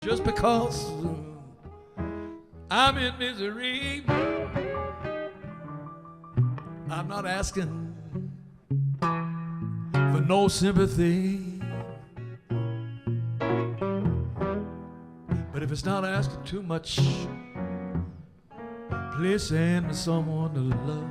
Just because I'm in misery, I'm not asking for no sympathy. But if it's not asking too much, please send me someone to love.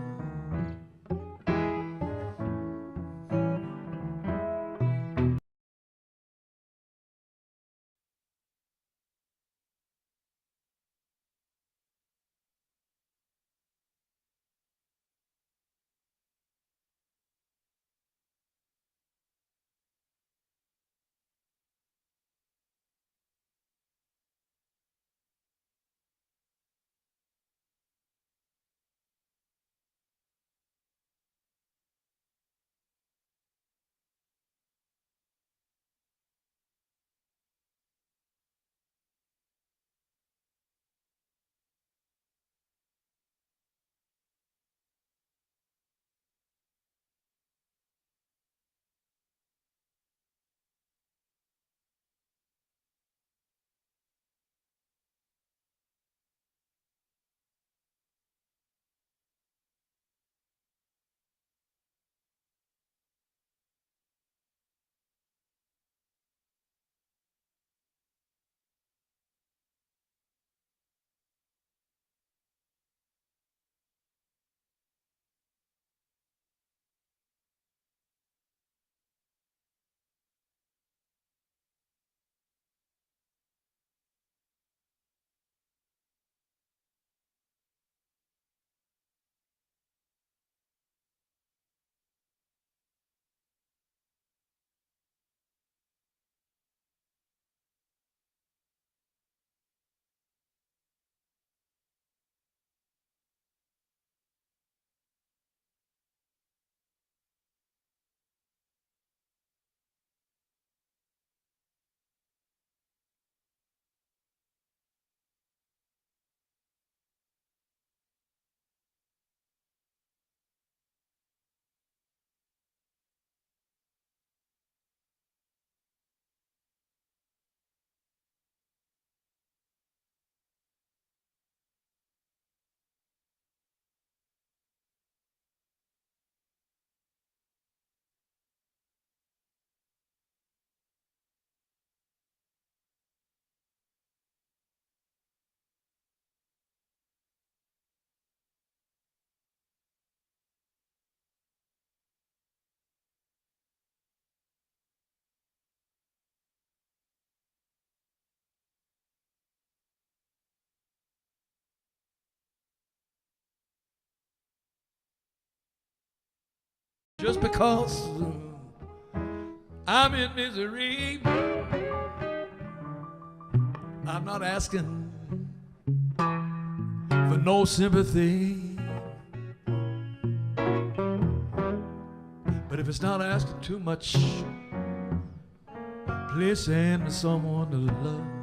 Just because I'm in misery, I'm not asking for no sympathy. But if it's not asking too much, please send me someone to love.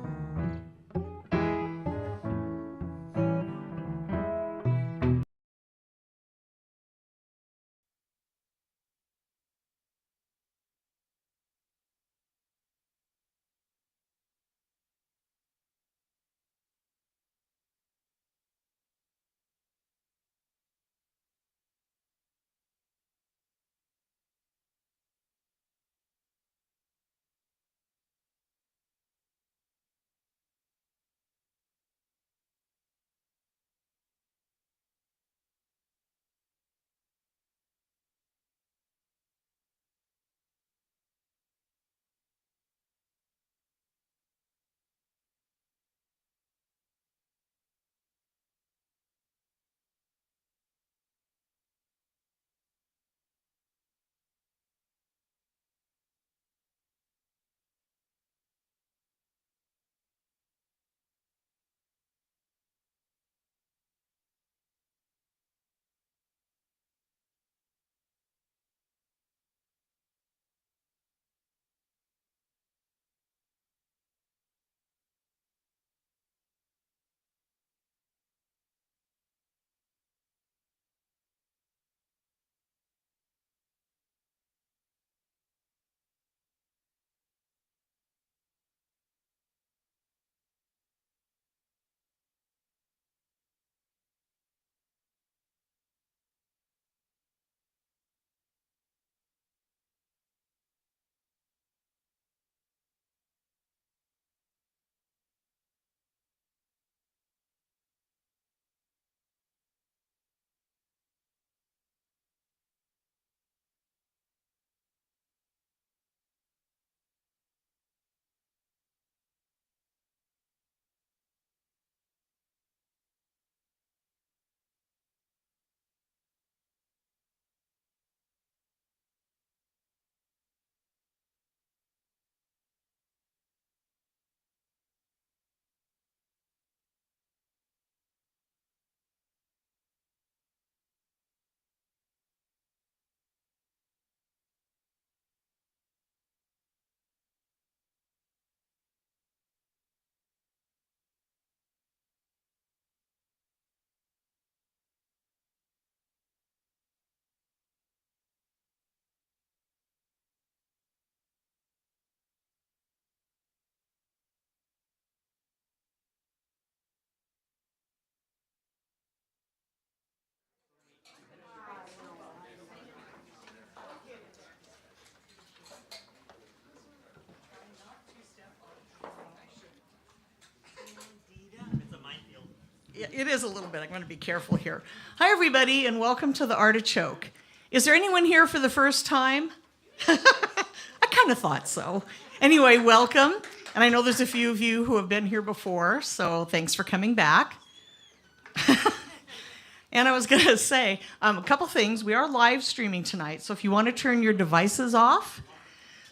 It is a little bit. I'm going to be careful here. Hi, everybody, and welcome to the Artichoke. Is there anyone here for the first time? I kind of thought so. Anyway, welcome. And I know there's a few of you who have been here before, so thanks for coming back. And I was going to say a couple things. We are live streaming tonight, so if you want to turn your devices off,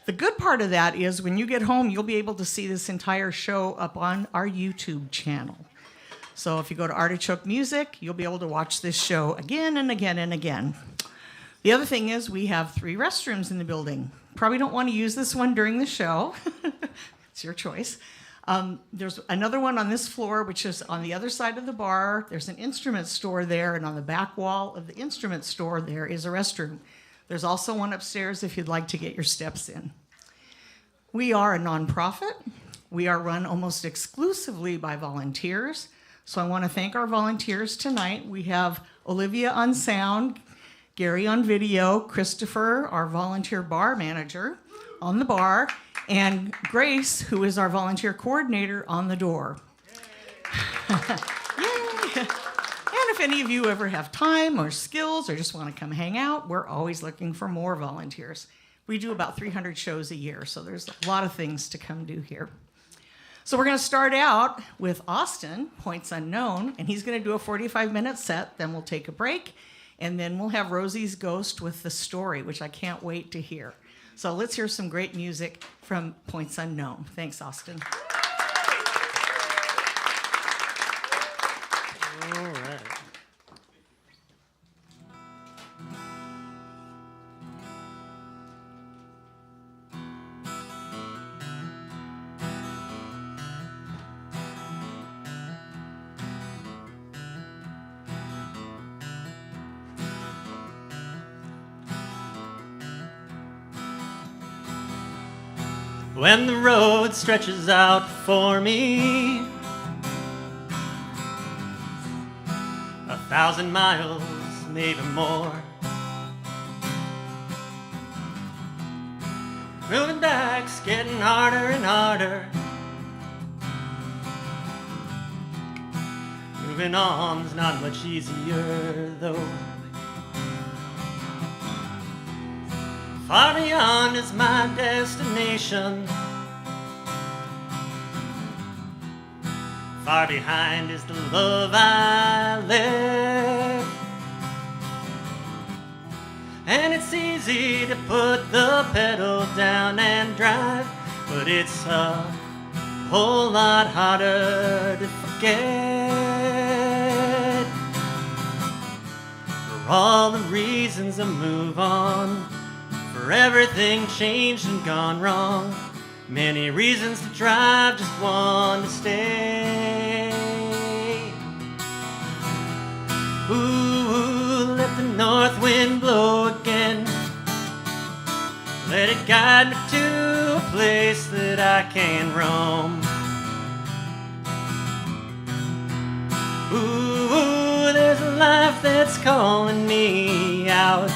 the good part of that is when you get home, you'll be able to see this entire show up on our YouTube channel. So if you go to Artichoke Music, you'll be able to watch this show again and again and again. The other thing is we have 3 restrooms in the building. Probably don't want to use this one during the show. It's your choice. There's another one on this floor, which is on the other side of the bar. There's an instrument store there, and on the back wall of the instrument store, there is a restroom. There's also one upstairs if you'd like to get your steps in. We are a nonprofit. We are run almost exclusively by volunteers. So I want to thank our volunteers tonight. We have Olivia on sound, Gary on video, Christopher, our volunteer bar manager, on the bar, and Grace, who is our volunteer coordinator, on the door. Yay! And if any of you ever have time or skills or just want to come hang out, we're always looking for more volunteers. We do about 300 shows a year, so there's a lot of things to come do here. So we're going to start out with Austin, Points Unknown, and he's going to do a 45-minute set, then we'll take a break, and then we'll have Rosie's Ghost with The Story, which I can't wait to hear. So let's hear some great music from Points Unknown. Thanks, Austin. All right. When the road stretches out for me 1,000 miles, maybe more, moving back's getting harder and harder. Moving on's not much easier though. Far beyond is my destination. Far behind is the love I left. And it's easy to put the pedal down and drive, but it's a whole lot harder to forget. For all the reasons I move on, for everything changed and gone wrong, many reasons to drive, just one to stay. Ooh, let the north wind blow again. Let it guide me to a place that I can roam. Ooh, there's a life that's calling me out,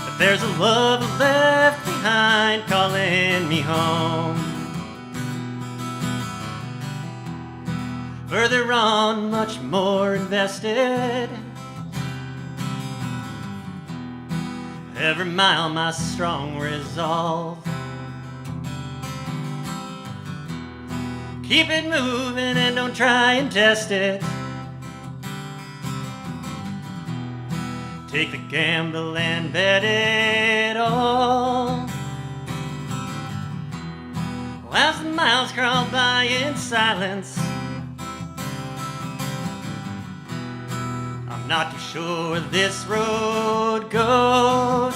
but there's a love left behind calling me home. Further on, much more invested. Every mile, my strong resolve. Keep it moving and don't try and test it. Take the gamble and bet it all. As the miles crawl by in silence, I'm not too sure where this road goes,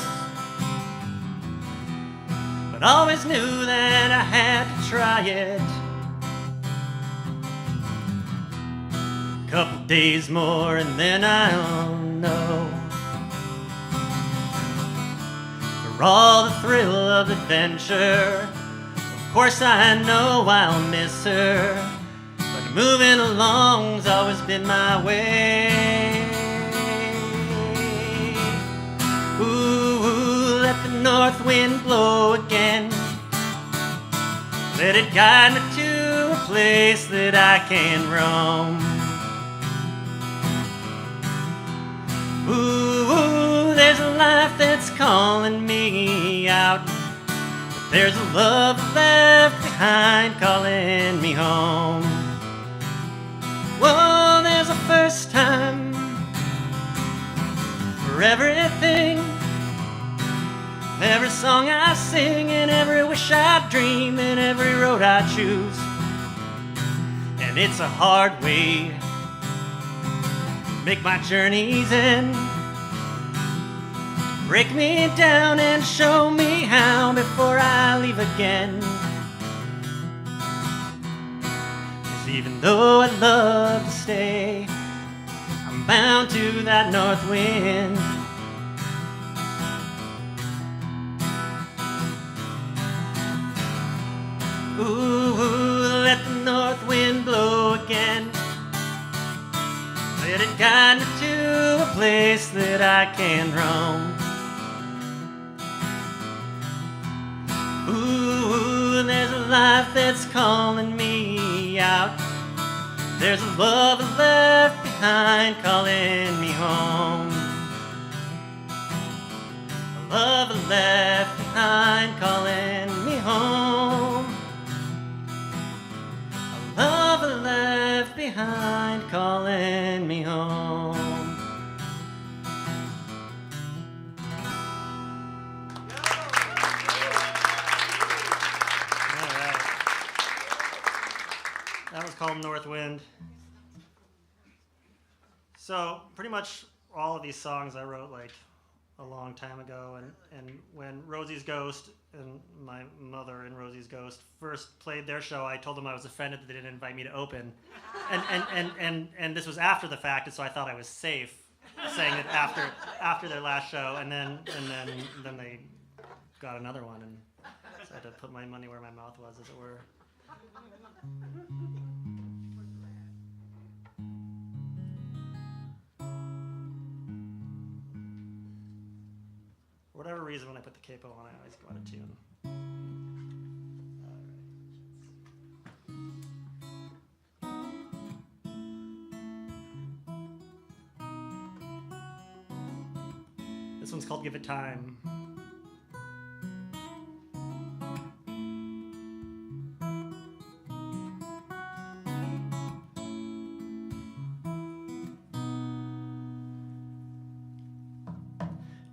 but always knew that I had to try it. Couple days more and then I'll know. For all the thrill of adventure, of course I know I'll miss her, but moving along's always been my way. Ooh, let the north wind blow again. Let it guide me to a place that I can roam. Ooh, there's a life that's calling me out. But there's a love left behind calling me home. Whoa, there's a first time for everything. Every song I sing and every wish I dream and every road I choose. And it's a hard way to make my journeys end. Break me down and show me how before I leave again. 'Cause even though I'd love to stay, I'm bound to that north wind. Ooh, let the north wind blow again. Let it guide me to a place that I can roam. Ooh, there's a life that's calling me out. There's a love left behind calling me home. A love left behind calling me home. A love left behind calling me home. That was called North Wind. So pretty much all of these songs I wrote like a long time ago, and when Rosie's Ghost and my mother and Rosie's Ghost first played their show, I told them I was offended that they didn't invite me to open, and this was after the fact, and so I thought I was safe saying it after their last show, and then they got another one, and so I had to put my money where my mouth was, as it were. For whatever reason, when I put the capo on, I always go out of tune. This one's called Give It Time.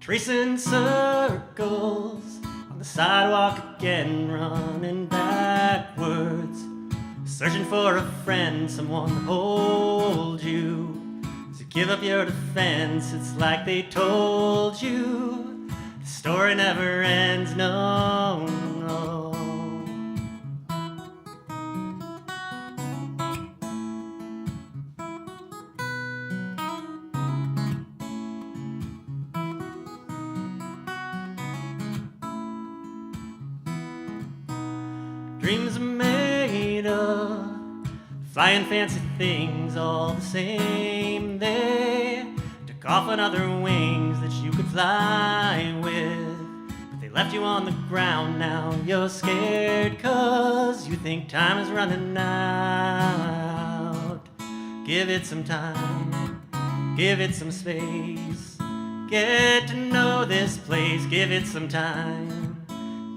Tracing circles on the sidewalk again, running backwards, searching for a friend, someone to hold you. So give up your defense, it's like they told you. The story never ends, no, no. Dreams are made of flying fancy things, all the same. They took off on other wings that you could fly with, but they left you on the ground. Now you're scared 'cause you think time is running out. Give it some time, give it some space, get to know this place. Give it some time,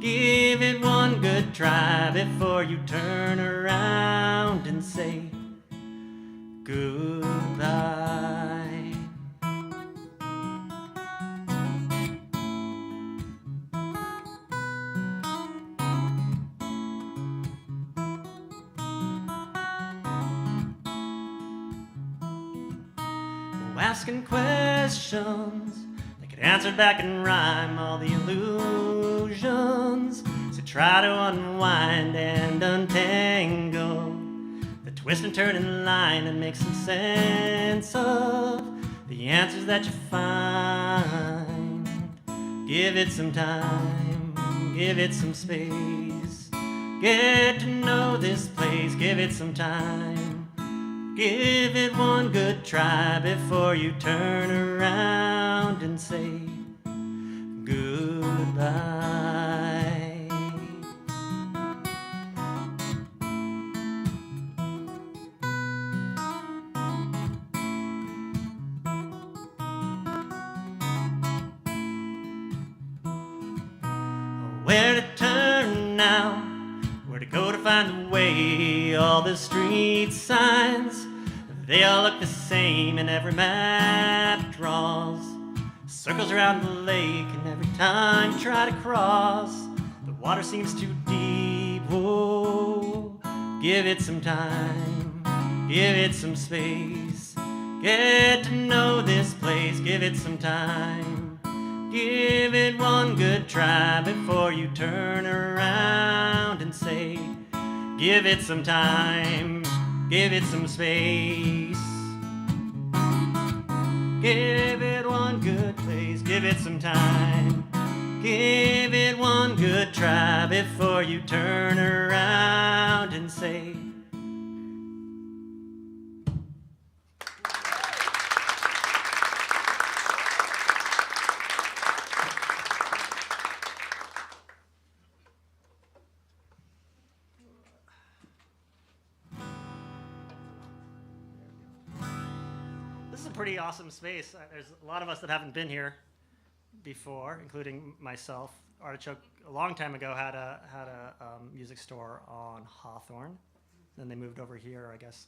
give it one good try before you turn around and say goodbye. Go asking questions that could answer back in rhyme, all the illusions. So try to unwind and untangle the twist and turn in line and make some sense of the answers that you find. Give it some time, give it some space, get to know this place. Give it some time, give it one good try before you turn around and say goodbye. where to turn now, where to go to find the way. All the street signs, they all look the same, and every map draws circles around the lake. And every time you try to cross, the water seems too deep. Whoa, give it some time, give it some space. Get to know this place, give it some time. Give it one good try before you turn around and say, give it some time, give it some space. Give it one good place, give it some time. Give it one good try before you turn around and say, pretty awesome space. There's a lot of us that haven't been here before, including myself. Artichoke a long time ago had a music store on Hawthorne. Then they moved over here, I guess,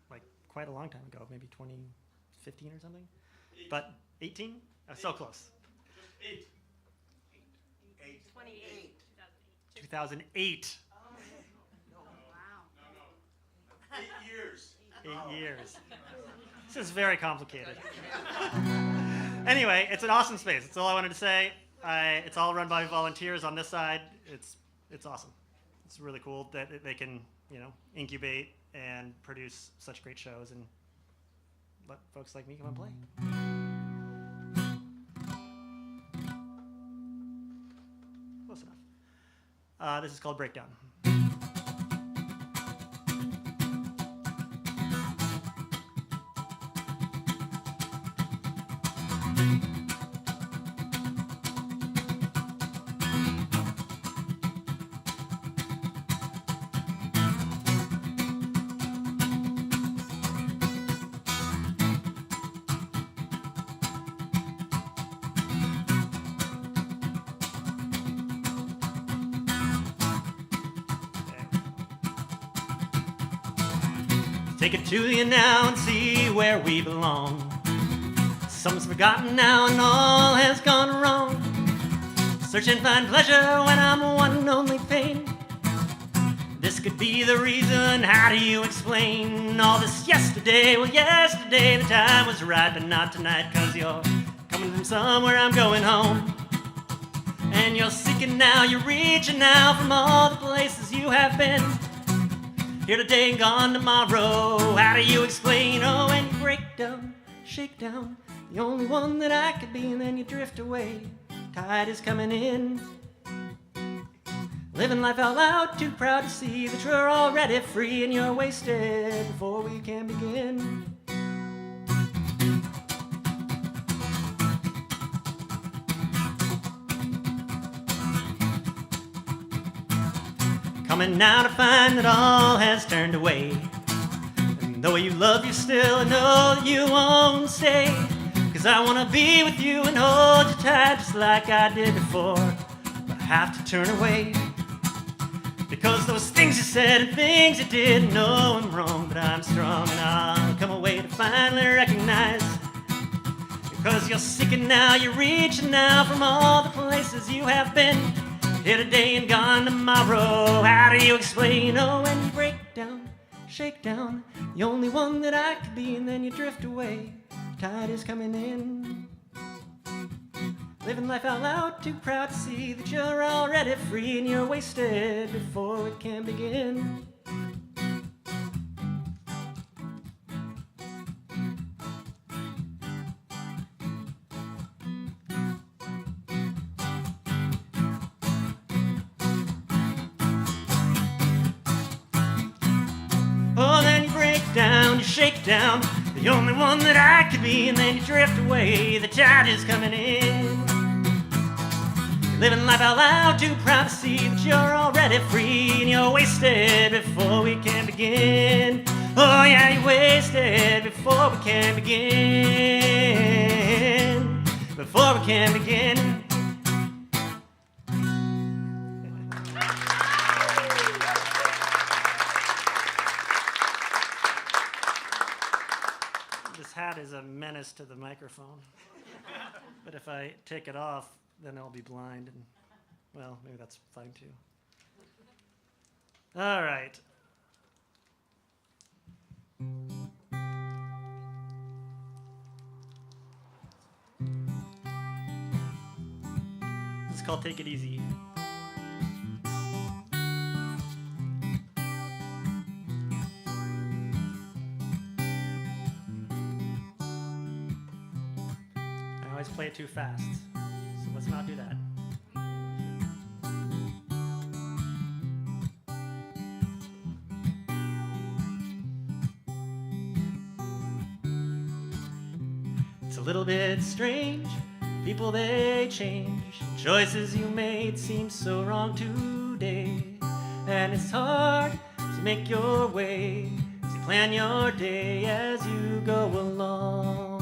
like quite a long time ago, maybe 2015 or something. 18. But 18? So close. 8. 28. 2008. Wow. No. 8 years. 8 years. This is very complicated. Anyway, it's an awesome space. That's all I wanted to say. It's all run by volunteers on this side. It's awesome. It's really cool that they can, incubate and produce such great shows and let folks like me come and play. Close enough. This is called Breakdown. Take it to you now and see where we belong. Some's forgotten now and all has gone wrong. Search and find pleasure when I'm one and only pain. This could be the reason, how do you explain all this yesterday? Well, yesterday the time was right, but not tonight, 'cause you're coming from somewhere, I'm going home. And you're seeking now, you're reaching now from all the places you have been. Here today and gone tomorrow, how do you explain? Oh, when you break down, shake down, the only one that I could be, and then you drift away, tide is coming in. Living life out loud, too proud to see that you're already free and you're wasted before we can begin. Coming now to find that all has turned away. And though you love you still, I know that you won't stay. 'Cause I wanna be with you and hold you tight just like I did before. But I have to turn away. Because those things you said and things you did, know I'm wrong, but I'm strong and I'll come away to finally recognize. Because you're seeking now, you're reaching now from all the places you have been. Here today and gone tomorrow, how do you explain? Oh, when you break down, shake down, the only one that I could be, and then you drift away, tide is coming in. Living life out loud, too proud to see that you're already free and you're wasted before it can begin. Oh, then you break down, you shake down, the only one that I could be, and then you drift away, the tide is coming in. Living life out loud, too proud to see that you're already free and you're wasted before we can begin. Oh yeah, you're wasted before we can begin. Before we can begin. hat is a menace to the microphone. But if I take it off, then I'll be blind. And, well, maybe that's fine too. All right. It's called Take It Easy. I always play it too fast, so let's not do that. It's a little bit strange, people they change, choices you made seem so wrong today, and it's hard to make your way, as you plan your day as you go along.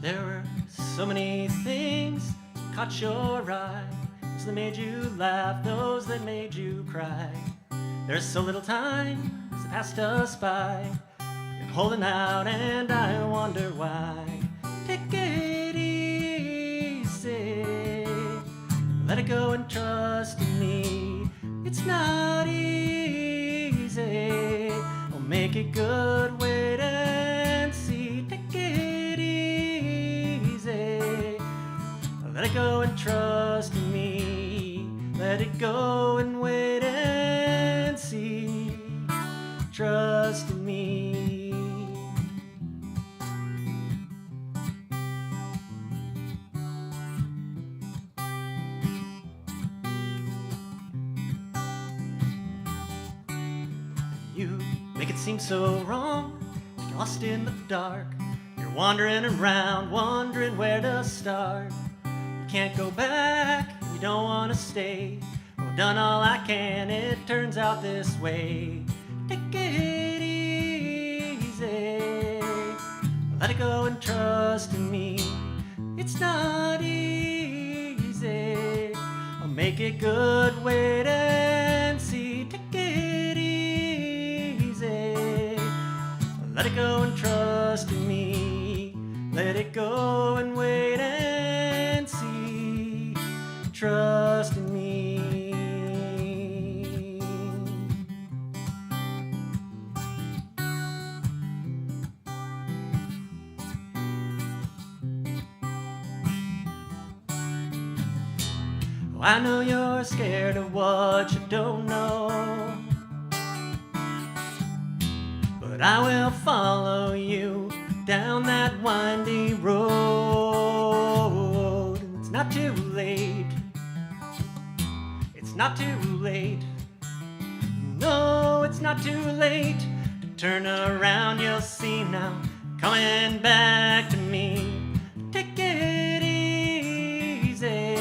There were so many things caught your eye, those that made you laugh, those that made you cry. There's so little time as it passed us by, you're holding out and I wonder why. Take it easy, let it go and trust in me. It's not easy, I'll make it good, wait and see. Take it easy, let it go and trust in me. Let it go and wait and see. Trust in me. You make it seem so wrong, you're lost in the dark. You're wandering around, wondering where to start. You can't go back, you don't want to stay. I've done all I can, it turns out this way. Take it easy, let it go and trust in me. It's not easy, I'll make it good, wait and see. Take it easy, let it go and trust in me. Let it go and wait and see. Trust in me. Oh, I know you're scared of what you don't know, but I will follow you down that windy road. It's not too late. It's not too late. No, it's not too late to turn around. You'll see now coming back to me. Take it easy,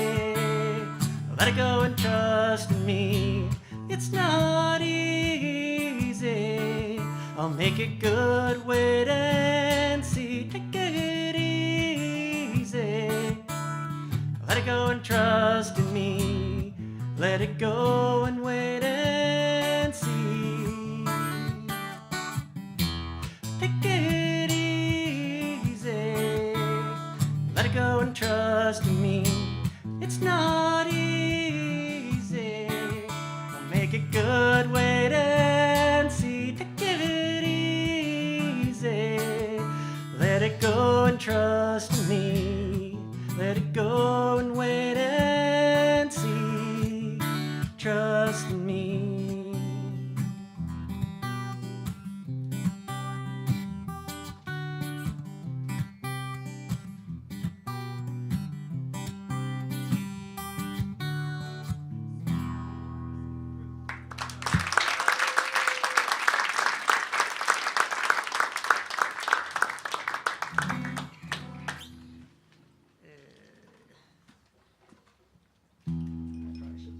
let it go and trust in me. It's not easy, I'll make it good, wait and see. Take it easy, let it go and trust in me. Let it go and wait and see. Take it easy, let it go and trust in me. It's not easy, I'll make it good, wait and see. Take it easy, let it go and trust in me. Let it go and wait and see. Trust in me.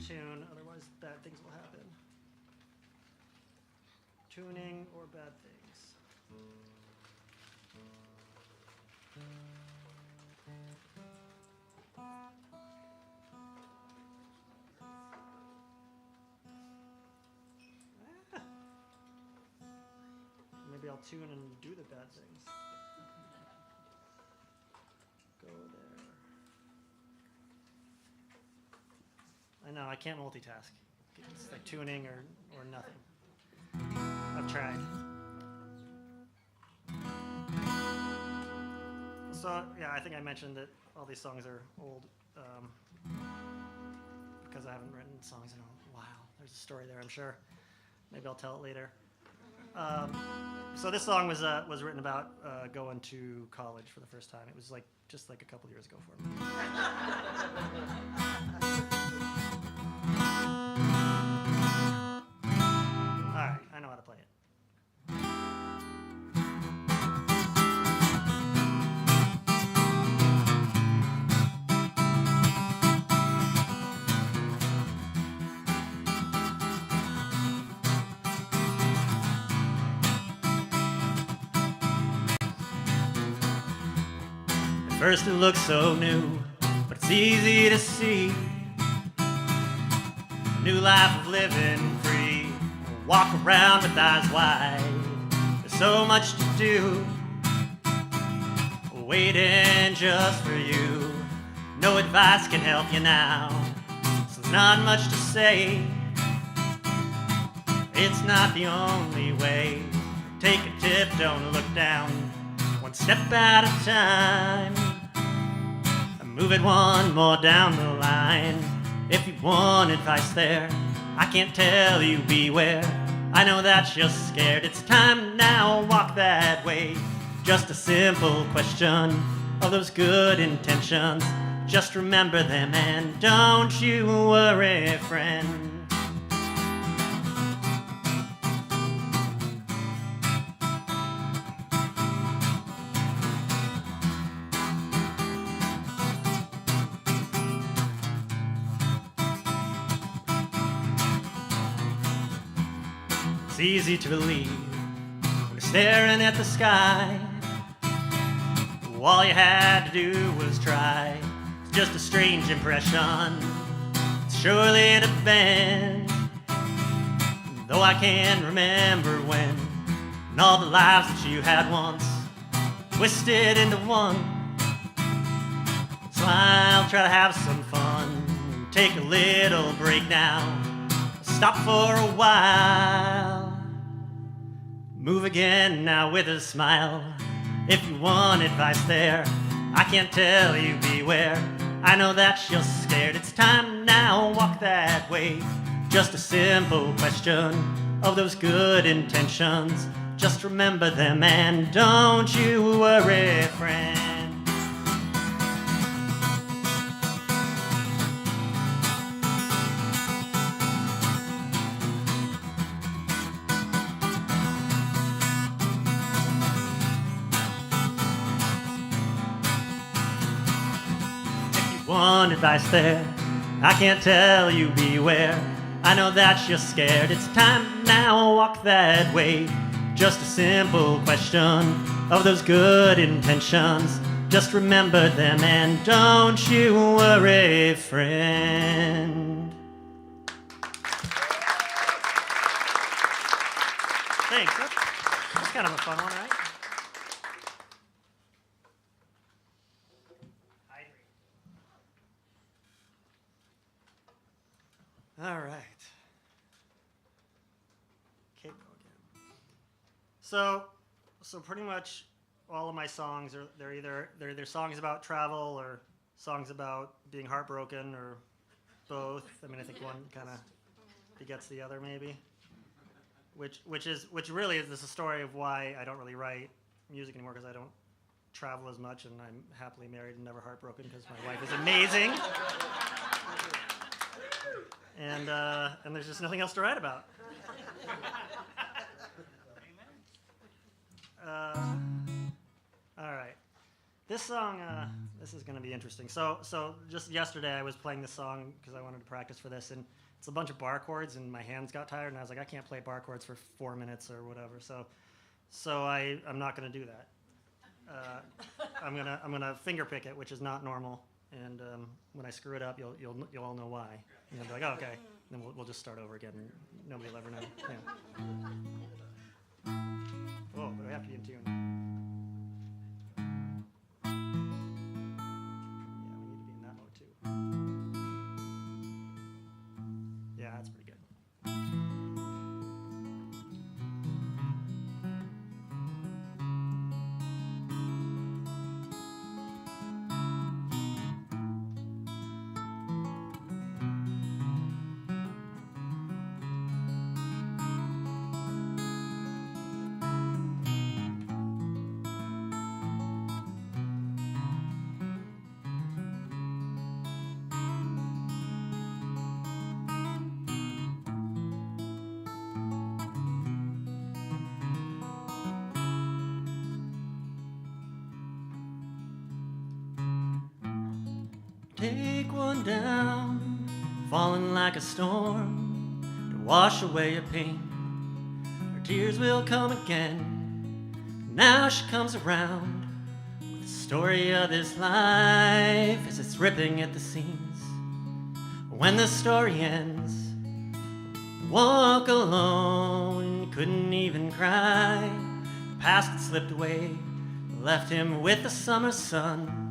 Tune, otherwise bad things will happen. Tuning or bad things. I'll tune and do the bad things. Go there. I know, I can't multitask. It's like tuning or nothing. I've tried. So, yeah, I think I mentioned that all these songs are old because I haven't written songs in a while. There's a story there, I'm sure. Maybe I'll tell it later. So this song was written about going to college for the first time. It was just a couple years ago for me. All right, I know how to play it. First it looks so new, but it's easy to see. A new life of living free. Walk around with eyes wide. There's so much to do, waiting just for you. No advice can help you now, so there's not much to say. It's not the only way. Take a tip, don't look down. One step at a time. Move it one more down the line. If you want advice there, I can't tell you beware. I know that you're scared. It's time now, walk that way. Just a simple question of those good intentions. Just remember them and don't you worry, friend. It's easy to believe when you're staring at the sky. All you had to do was try. It's just a strange impression. It's surely an event. Though I can't remember when, and all the lives that you had once twisted into one. So I'll try to have some fun. Take a little break now. Stop for a while. Move again now with a smile. If you want advice there, I can't tell you beware. I know that you're scared. It's time now, walk that way. Just a simple question of those good intentions. Just remember them and don't you worry, friend. Want advice there, I can't tell you beware. I know that you're scared. It's time now, walk that way. Just a simple question of those good intentions. Just remember them and don't you worry, friend. Thanks. That's kind of a fun one, right? All right. Capo again. So pretty much all of my songs are they're either songs about travel or songs about being heartbroken or both. I mean, I think one kind of begets the other maybe. Which really is a story of why I don't really write music anymore, because I don't travel as much and I'm happily married and never heartbroken because my wife is amazing. And there's just nothing else to write about. All right. This song, this is going to be interesting. So just yesterday I was playing this song because I wanted to practice for this, and it's a bunch of bar chords, and my hands got tired, and I was like, I can't play bar chords for 4 minutes or whatever. So I'm not going to do that. I'm gonna finger pick it, which is not normal. And when I screw it up, you'll all know why. And you'll be like, oh, okay. And then we'll just start over again. Nobody will ever know. Yeah. Oh, yeah. take one down, falling like a storm to wash away your pain. Her tears will come again. Now she comes around with the story of this life as it's ripping at the seams. When the story ends, walk alone, couldn't even cry. The past had slipped away, left him with the summer sun.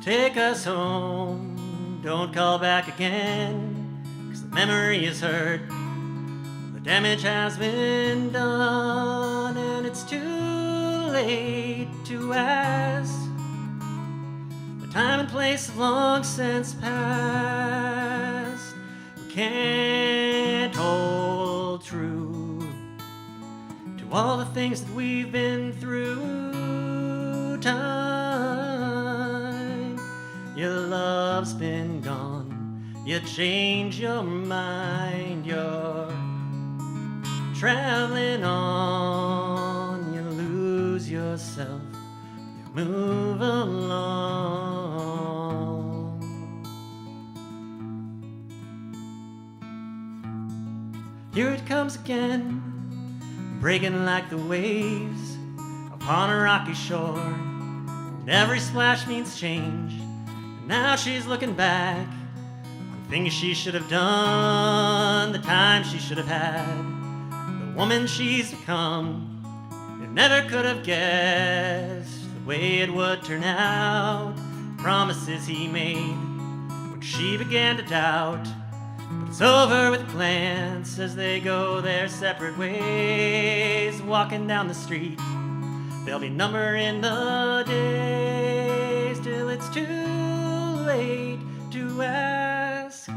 Take us home, don't call back again, 'cause the memory is hurt, the damage has been done, and it's too late to ask. The time and place have long since passed. We can't hold true to all the things that we've been through. Time, your love's been gone. You change your mind. You're traveling on. You lose yourself. You move along. Here it comes again, breaking like the waves upon a rocky shore. And every splash means change. And now she's looking back on things she should have done, the time she should have had, the woman she's become. You never could have guessed the way it would turn out. Promises he made when she began to doubt. But it's over with a glance as they go their separate ways, walking down the street. They'll be numbering the days till it's too late to ask.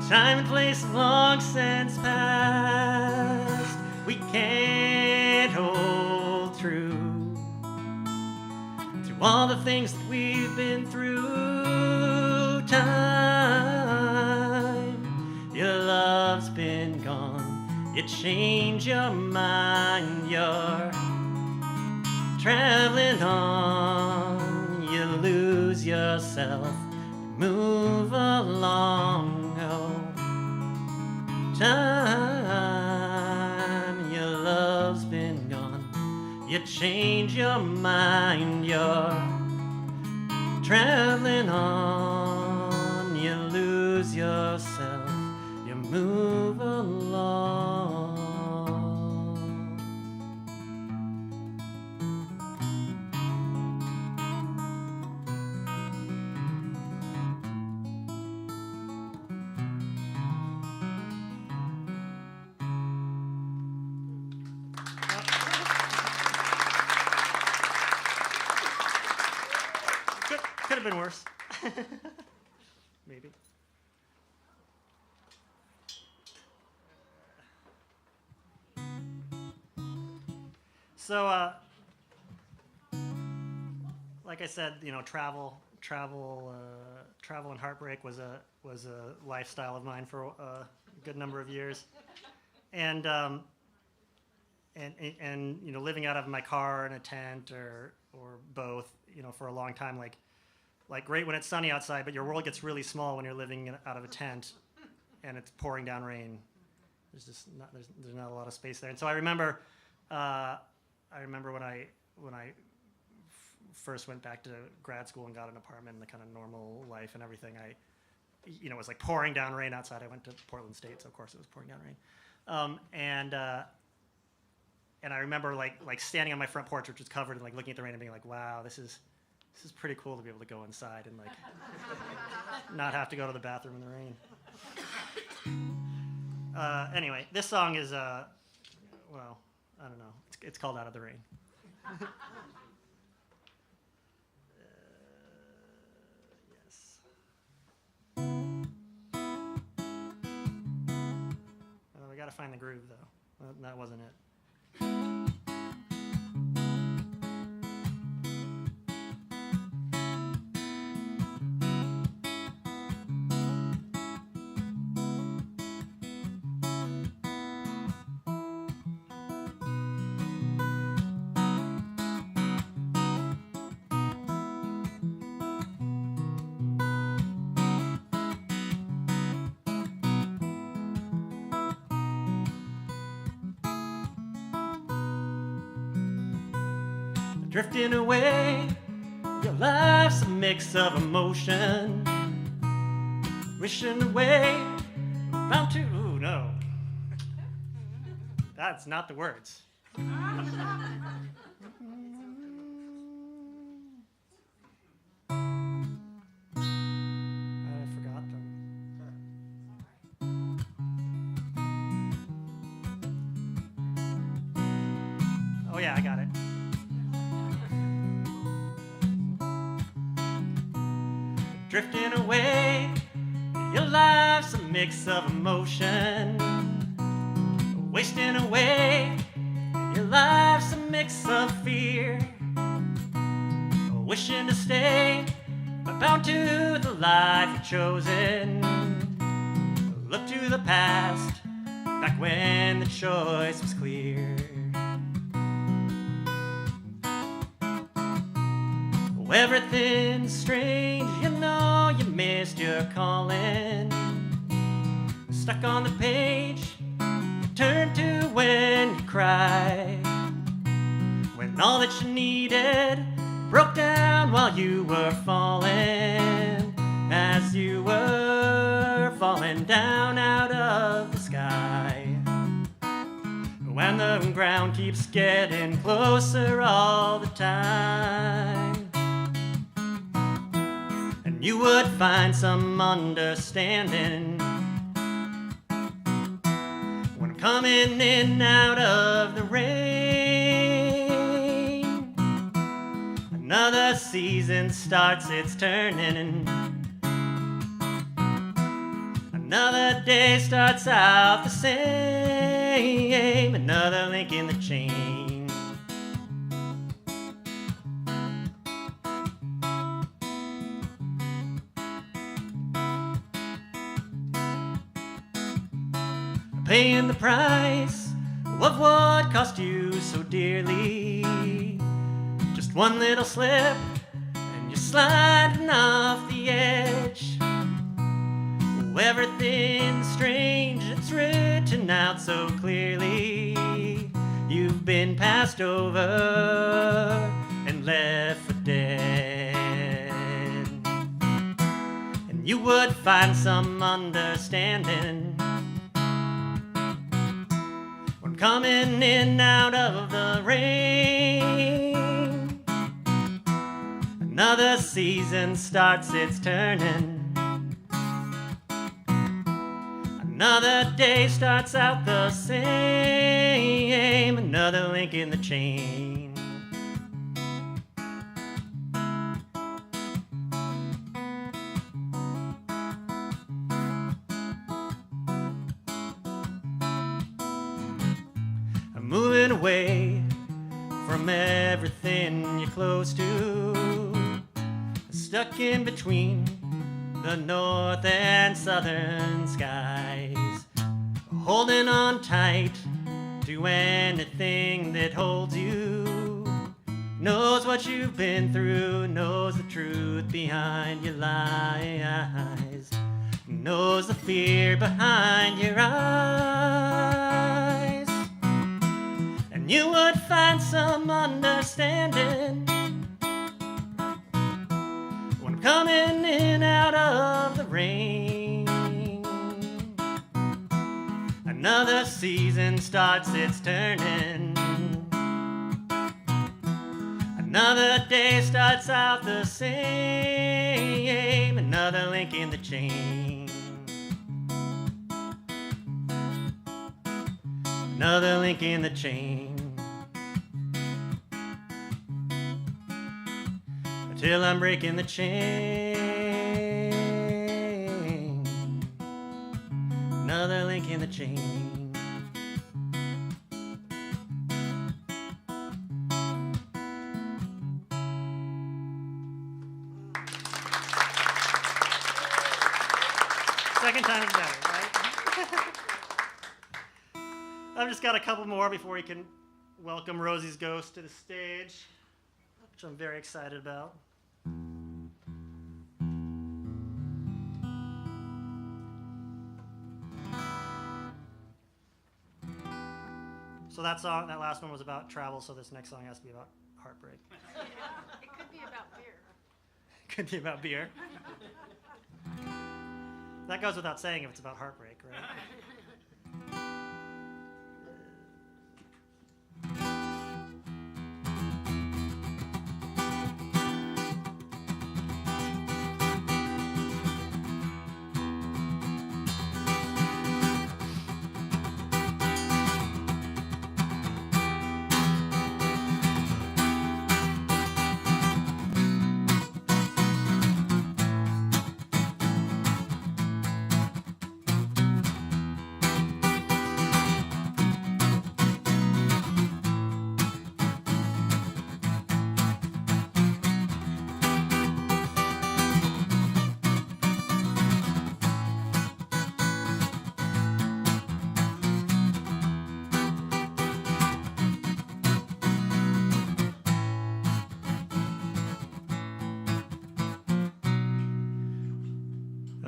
The time and place have long since passed. We can't hold true to all the things that we've been through. Time, your love's been gone. You change your mind, you're traveling on. You lose yourself, move along. Oh, time, your love's been gone. You change your mind, you're traveling on. You lose yourself, you move along. Could have been worse. Maybe. So, like I said, you know, travel and heartbreak was a lifestyle of mine for a good number of years, and you know, living out of my car in a tent or both, you know, for a long time, like great when it's sunny outside, but your world gets really small when you're living out of a tent and it's pouring down rain. There's just not, there's not a lot of space there. And so I remember when I first went back to grad school and got an apartment and the kind of normal life and everything, it was like pouring down rain outside. I went to Portland State, so of course it was pouring down rain. And I remember like standing on my front porch, which was covered, and like looking at the rain and being like, wow, this is pretty cool to be able to go inside and like not have to go to the bathroom in the rain. Anyway, this song is well, I don't know. It's called Out of the Rain. Yes. We gotta find the groove though. That wasn't it. drifting away. Your life's a mix of emotion. Wishing away, bound to. Ooh, no. That's not the words. I forgot them. Oh, yeah, I got it. Drifting away, your life's a mix of emotion. Wasting away, your life's a mix of fear. Wishing to stay, but bound to the life you've chosen. Look to the past, back when the choice was clear. Oh, everything's strange, you know you missed your calling. Stuck on the page, you turn to when you cry. When all that you needed broke down while you were falling, as you were falling down out of the sky. When the ground keeps getting closer all the time, and you would find some understanding when I'm coming in out of the rain. Another season starts its turning. Another day starts out the same. Another link in the chain. Paying the price of what cost you so dearly. Just one little slip and you're sliding off the edge. Oh, everything's strange, it's written out so clearly. You've been passed over and left for dead. And you would find some understanding when coming in out of the rain. Another season starts its turning. Another day starts out the same. Another link in the chain. I'm moving away from everything you're close to. Stuck in between the north and southern skies, holding on tight to anything that holds you. Knows what you've been through, knows the truth behind your lies, knows the fear behind your eyes. And you would find some understanding coming in out of the rain. Another season starts its turning. Another day starts out the same. Another link in the chain. Another link in the chain. Till I'm breaking the chain. Another link in the chain. Second time is better, right? I've just got a couple more before we can welcome Rosie's Ghost to the stage, which I'm very excited about. So that last one was about travel, so this next song has to be about heartbreak. It could be about beer. Could be about beer. That goes without saying if it's about heartbreak, right?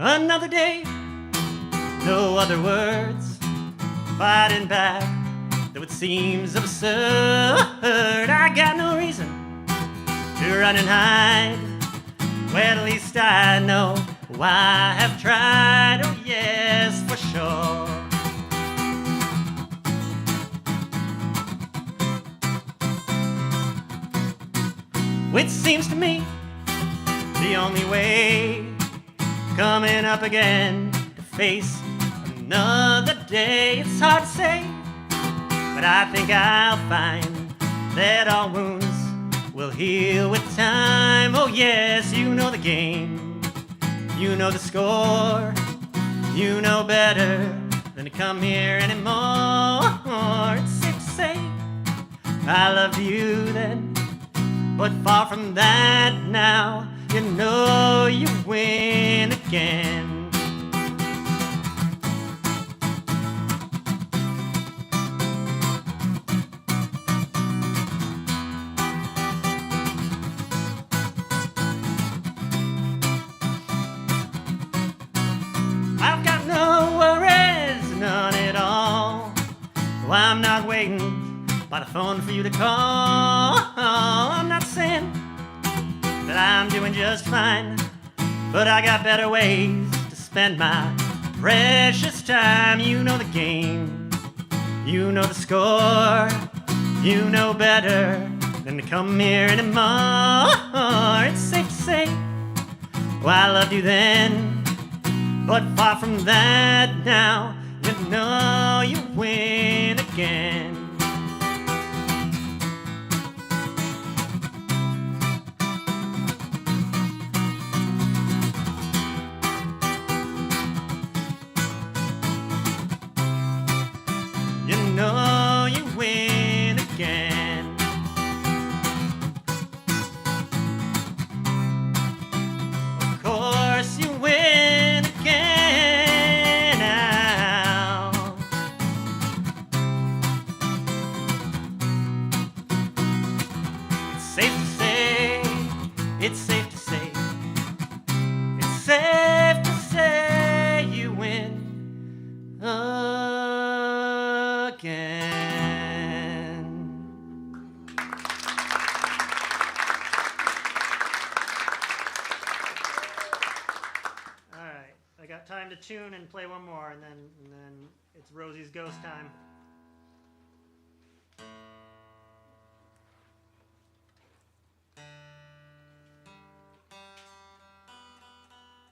Another day, no other words, fighting back, though it seems absurd. I got no reason to run and hide. Well, at least I know why I have tried. Oh, yes, for sure. Which seems to me the only way. Coming up again to face another day. It's hard to say, but I think I'll find that all wounds will heal with time. Oh yes, you know the game, you know the score, you know better than to come here anymore. It's safe to say I loved you then, but far from that now. You know you win again. I've got no worries, none at all. Well, I'm not waiting by the phone for you to call. I'm not saying that I'm doing just fine, but I got better ways to spend my precious time. You know the game, you know the score, you know better than to come here anymore. It's safe to say, well, I loved you then, but far from that now. You know you win again. know you win again. Of course you win again now. It's safe to say, it's safe to say, it's safe to say you win again. All right, I got time to tune and play one more, and then it's Rosie's Ghost time.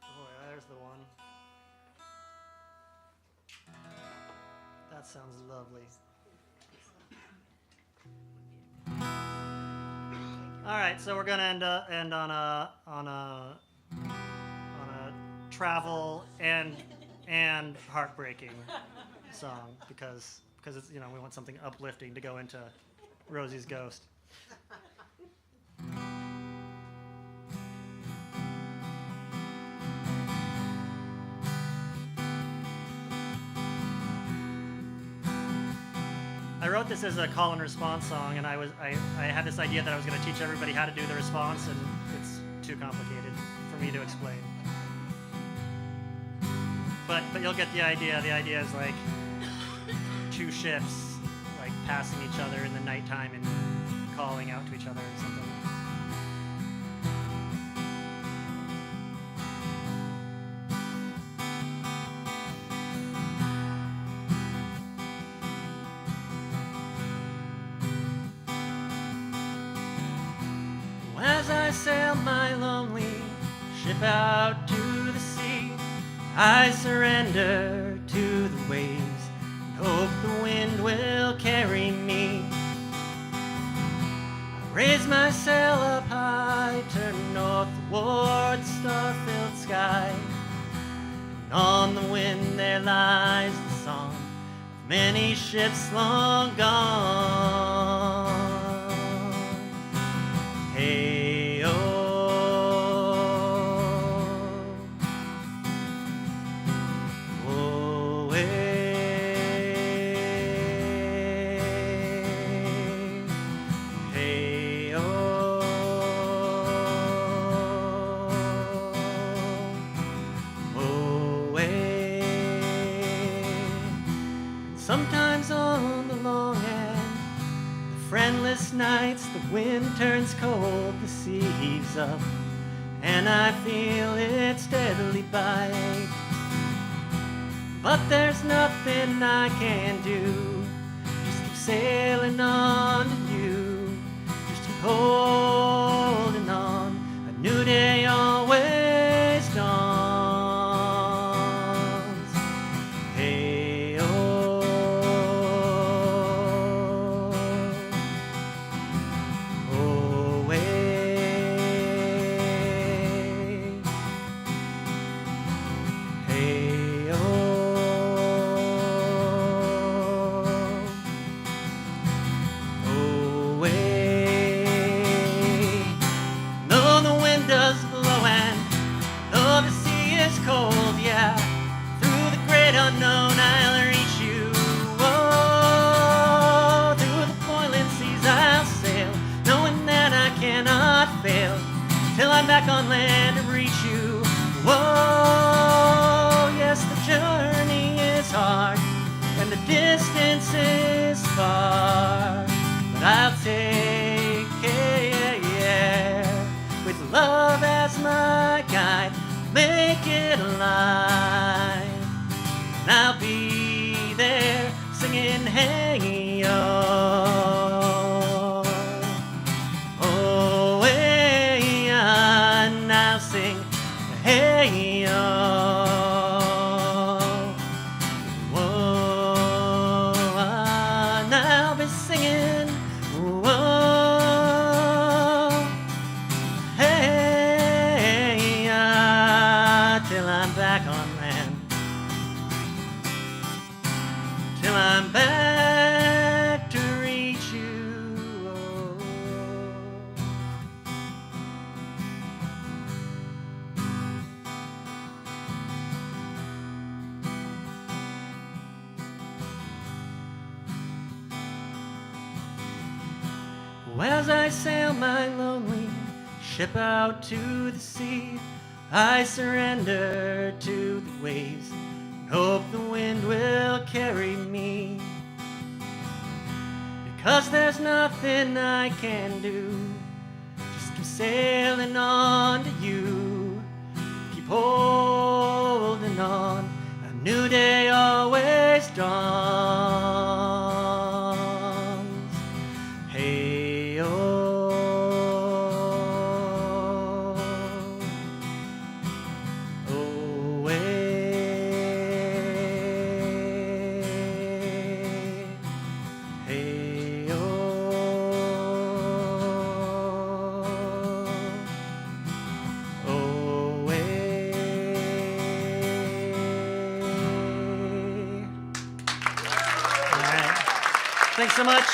Boy, there's the one. That sounds lovely. All right, so we're gonna end on a travel and heartbreaking song because it's, you know, we want something uplifting to go into Rosie's Ghost. I wrote this as a call and response song, and I had this idea that I was going to teach everybody how to do the response, and it's too complicated for me to explain. But you'll get the idea. The idea is like two ships like passing each other in the nighttime in calling out to each other or something. As I sail my lonely ship out to the sea, I surrender to the waves and hope the wind will carry me. I raise my sail up high, turn north toward the star-filled sky, and on the wind there lies the song of many ships long gone. Hey, sometimes on the long end, the friendless nights, the wind turns cold, the sea heaves up, and I feel it steadily bite. But there's nothing I can do, just keep sailing on to you, just keep holding on, a new day always dawns. Unknown, I'll reach you. Oh, through the boiling seas I'll sail, knowing that I cannot fail, till I'm back on land to reach you. Oh, yes, the journey is hard, and the distance is far, but I'll take care, with love as my guide, make it alive. I'll be there singing, hey, oh, oh, hey, and I'll sing, hey, oh, oh, and I'll be singing, oh, hey, till I'm back on land. Till I'm back to reach you. Oh. As I sail my lonely ship out to the sea, I surrender to the waves, hope the wind will carry me, because there's nothing I can do, just keep sailing on to you, keep holding on, a new day always dawns. Hey, oh, thanks so much.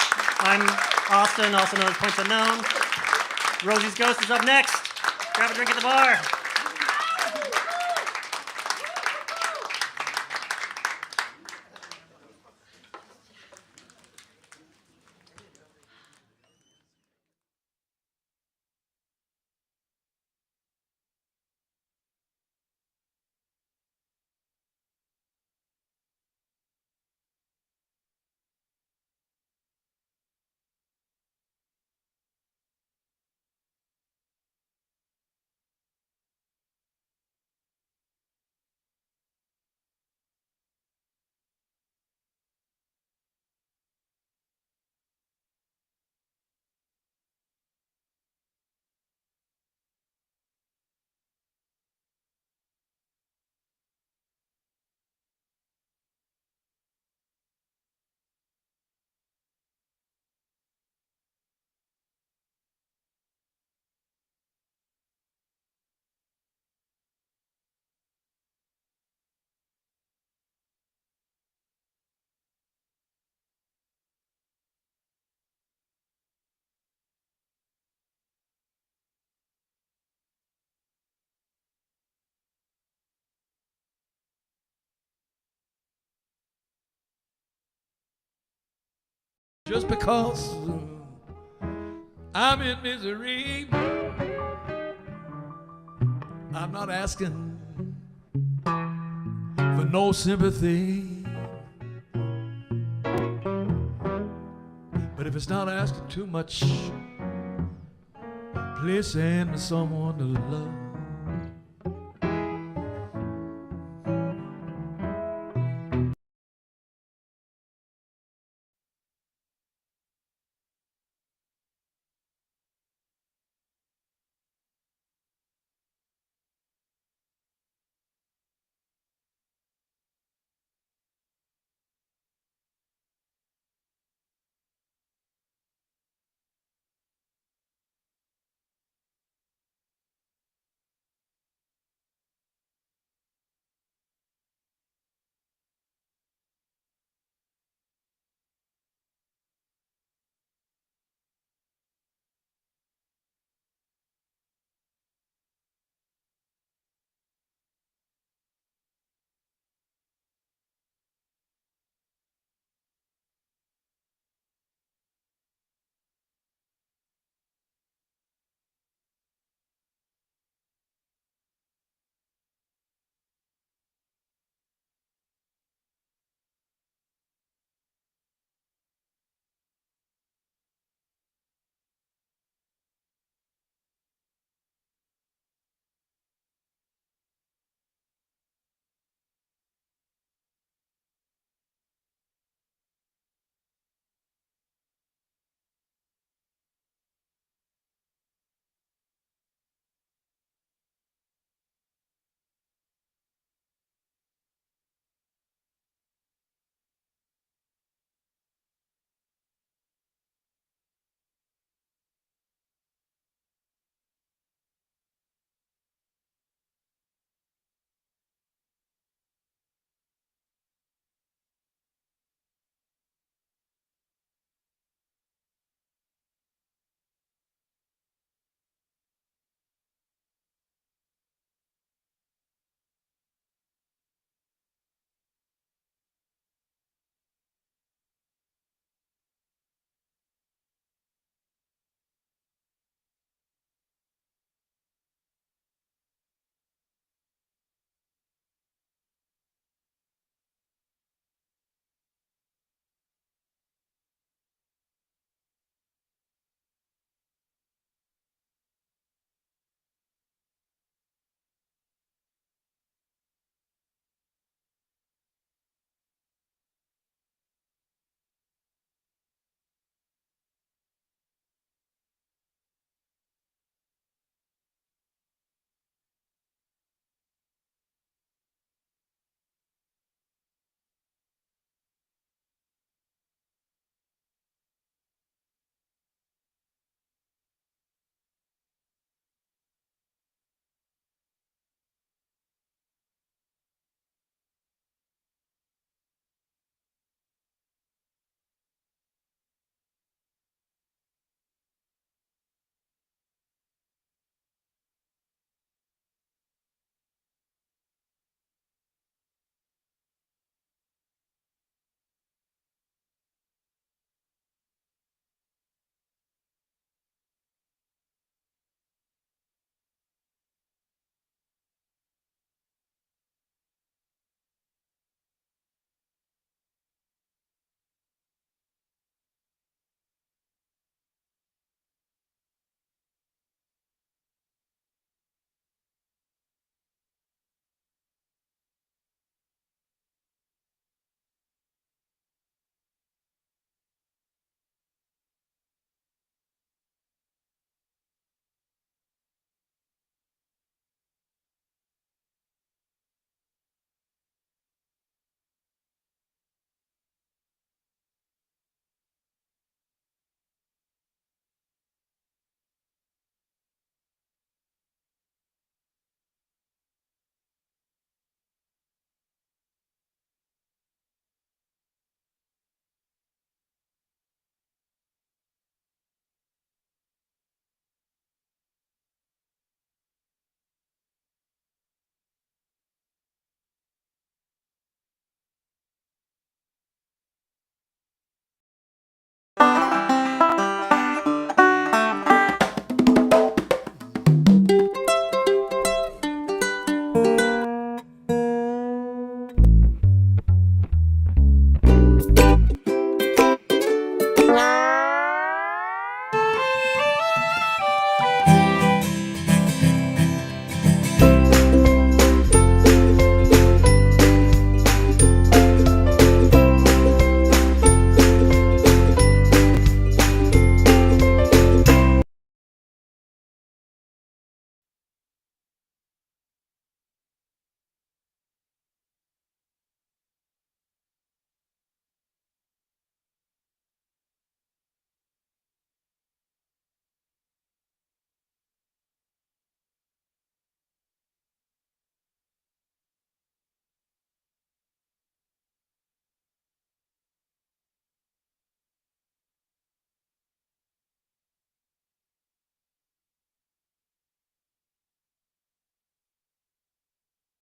I'm Austin, also known as Points Unknown. Rosie's Ghost is up next. Grab a drink at the bar. Just because I'm in misery, I'm not asking for no sympathy. But if it's not asking too much, please send me someone to love.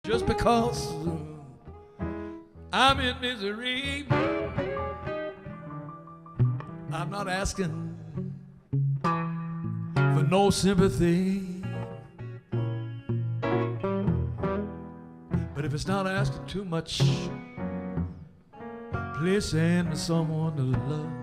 just because I'm in misery. I'm not asking for no sympathy. But if it's not asking too much, please send me someone to love.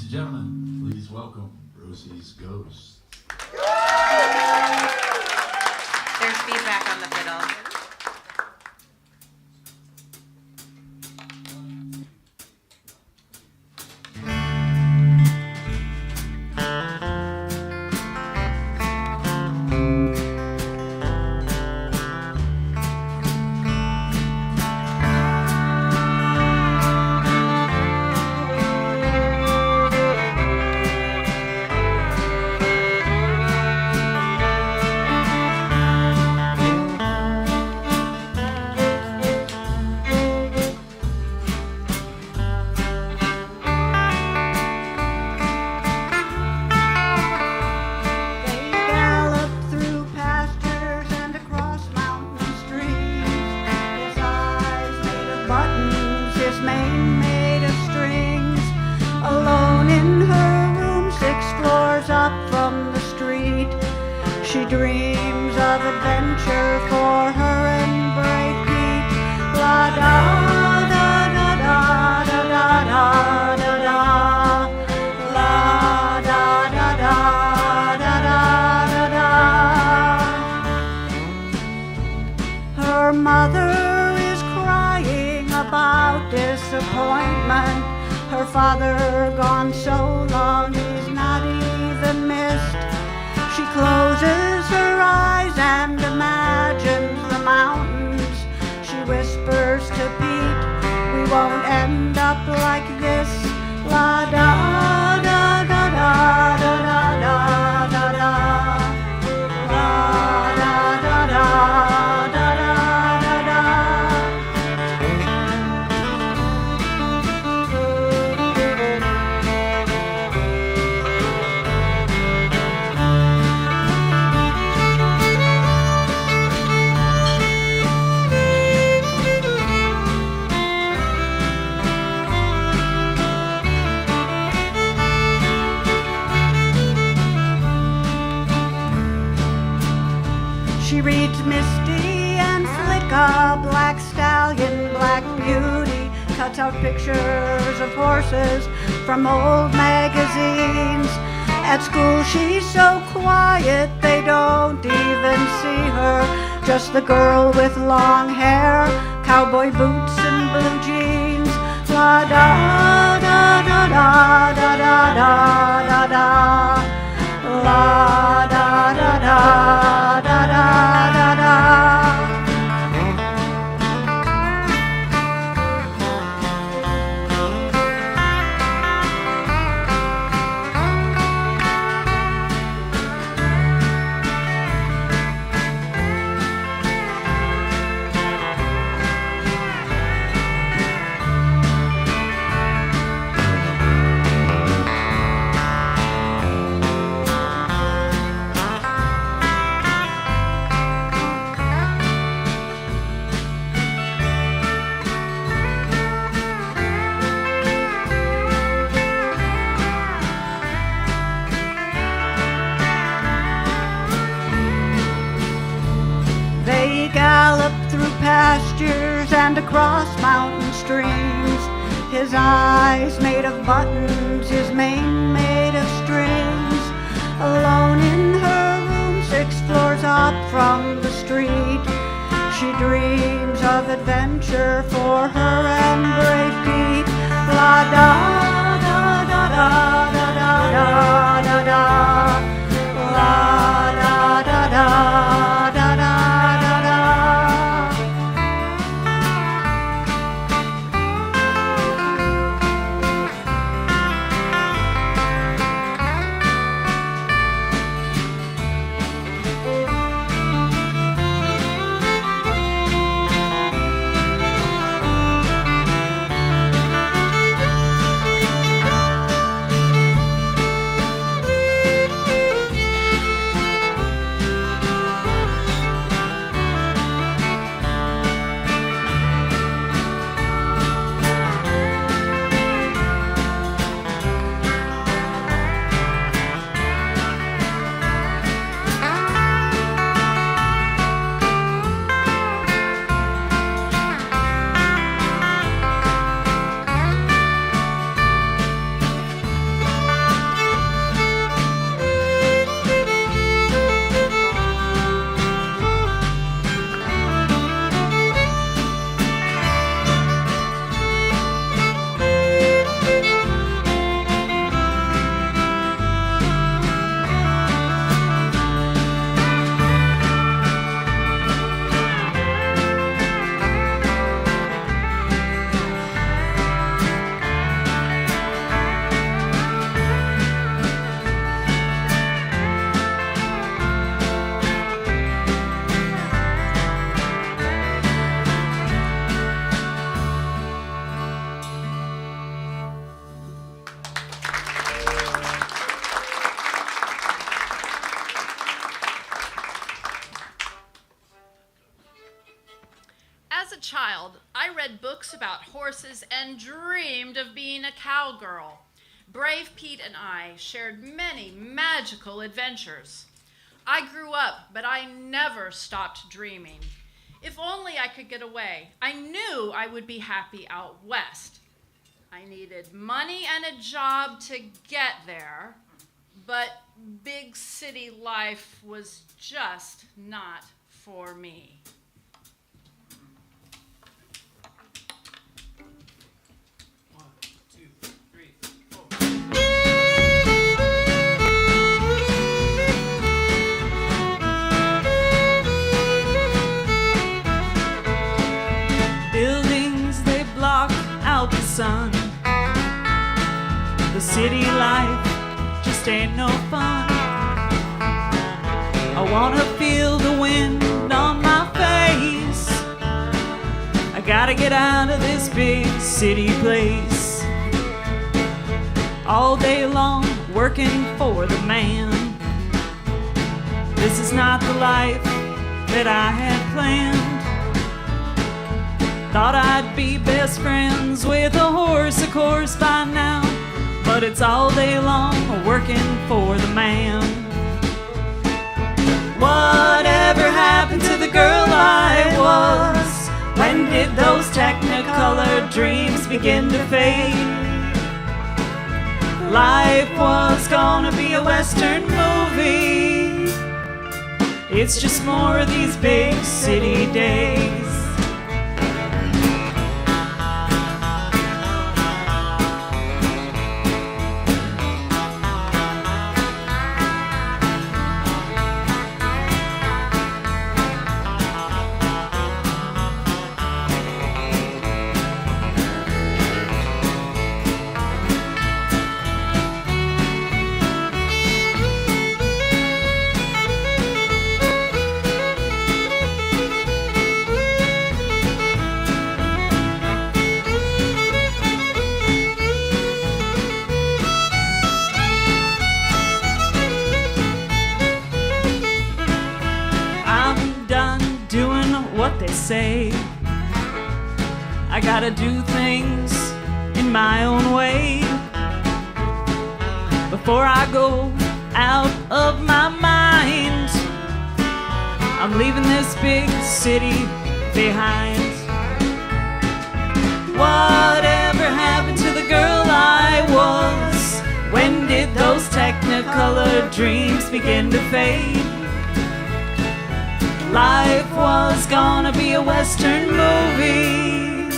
and gentlemen, please welcome Rosie's Ghost. There's feedback on the fiddle. Dreams of adventure for her and brave Pete. La da da da da da da da da da. La da da da da da da da. Her mother is crying about disappointment. Her father gone so long he's not even missed. She closes her eyes and imagines the mountains. She whispers to Pete, we won't end up like this. La da da da da da da da da da. La da da da da da da da. She reads Misty and Flicka, Black Stallion, Black Beauty, cuts out pictures of horses from old magazines. At school she's so quiet they don't even see her. Just the girl with long hair, cowboy boots and blue jeans. La da da da da da da da da da. La da da da da da da da. They gallop through pastures and across mountain streams. His eyes made of buttons, his mane made of strings. Alone in her room 6 floors up from the street, she dreams of adventure for her and brave Pete. La da da da da da da da da da. La da da da da da da da. read books about horses and dreamed of being a cowgirl. Brave Pete and I shared many magical adventures. I grew up, but I never stopped dreaming. If only I could get away. I knew I would be happy out west. I needed money and a job to get there, but big city life was just not for me. Buildings, they block out the sun. The city life just ain't no fun. I wanna feel the wind on my face. I gotta get out of this big city place. All day long working for the man. This is not the life that I had planned. Thought I'd be best friends with a horse, of course, by now. But it's all day long working for the man. Whatever happened to the girl I was? When did those technicolor dreams begin to fade? Life was gonna be a Western movie. It's just more of these big city days. Say I gotta do things in my own way before I go out of my mind. I'm leaving this big city behind. Whatever happened to the girl I was? When did those technicolor dreams begin to fade? Life was gonna be a Western movie.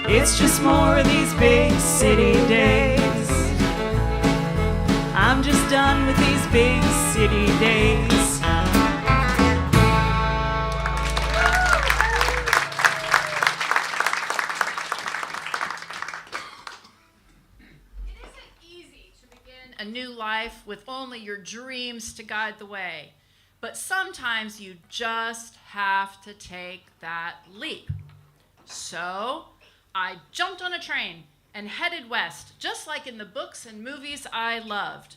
It's just more of these big city days. I'm just done with these big city days. It isn't easy to begin a new life with only your dreams to guide the way. But sometimes you just have to take that leap. So I jumped on a train and headed west, just like in the books and movies I loved.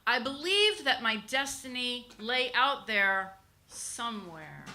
I believed that my destiny lay out there somewhere.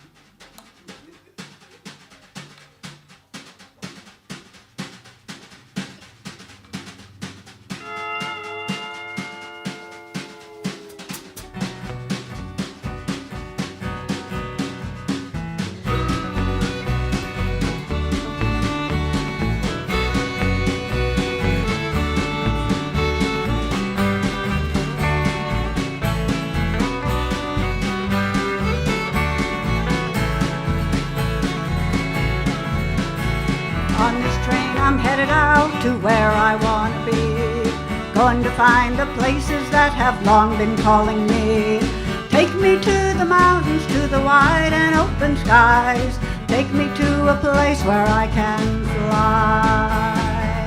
I'm headed out to where I want to be. Going to find the places that have long been calling me. Take me to the mountains, to the wide and open skies. Take me to a place where I can fly.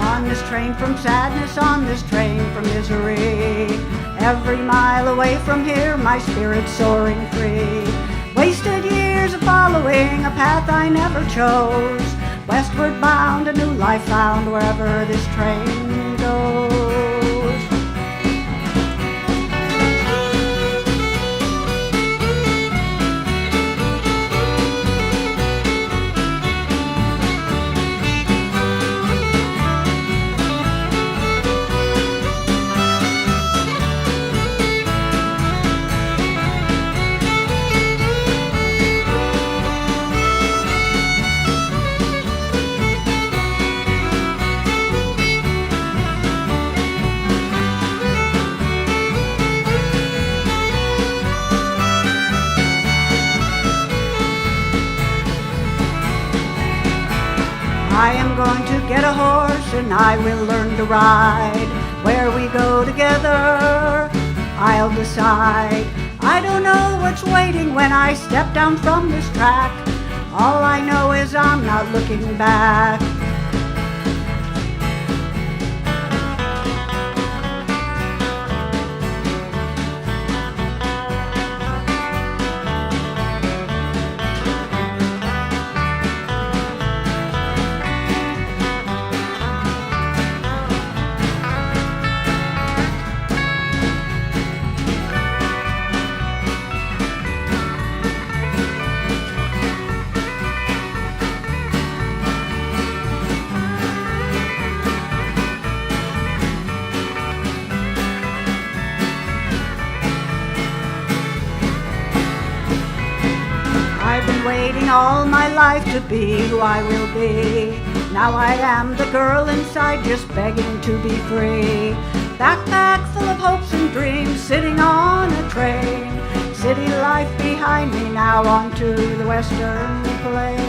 On this train from sadness, on this train from misery. Every mile away from here, my spirit's soaring free. Wasted years of following a path I never chose. Westward bound, a new life found wherever this train goes. Get a horse and I will learn to ride. Where we go together, I'll decide. I don't know what's waiting when I step down from this track. All I know is I'm not looking back. I've been waiting all my life to be who I will be. Now I am the girl inside just begging to be free. Backpack full of hopes and dreams, sitting on a train. City life behind me, now on to the western plains.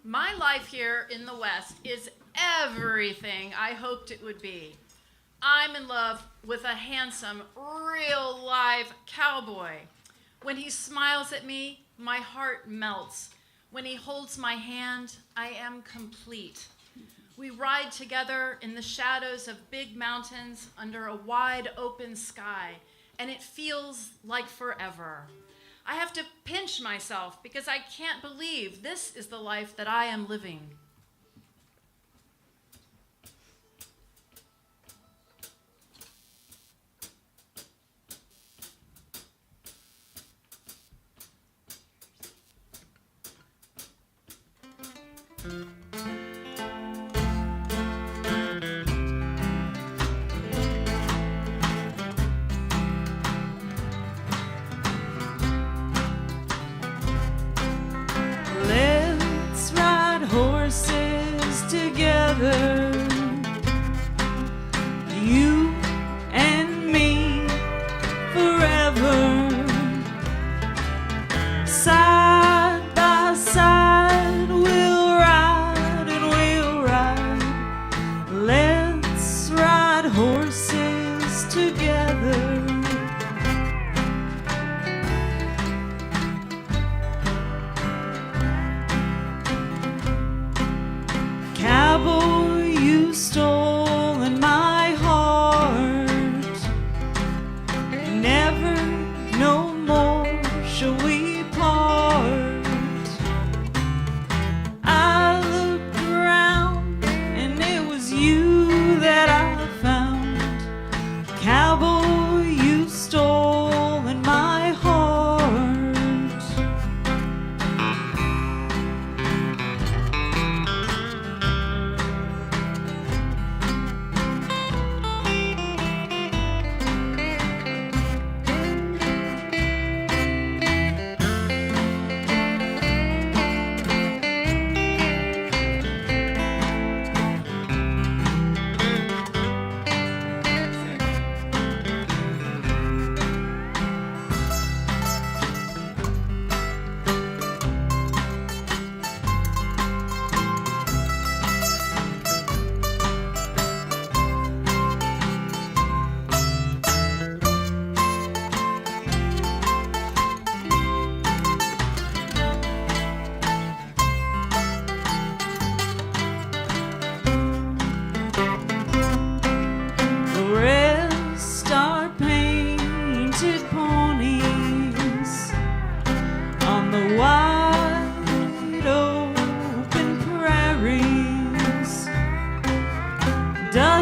My life here in the West is everything I hoped it would be. I'm in love with a handsome, real live cowboy. When he smiles at me, my heart melts. When he holds my hand, I am complete. We ride together in the shadows of big mountains under a wide open sky, and it feels like forever. I have to pinch myself because I can't believe this is the life that I am living. Let's ride horses together, you and me forever. Side by side we'll ride and we'll ride. Let's ride horses together. Cowboy, you've stolen my heart. Never, no more shall we part. I looked around and it was you that I found. Cowboy, you've stolen my heart.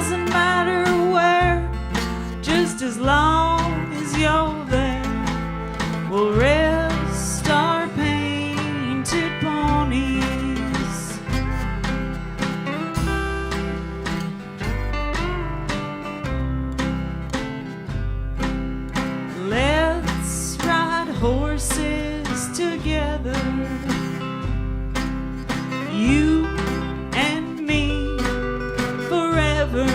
doesn't matter where, just as long as you're there. We'll rest our painted ponies. Let's ride horses together, you and me forever.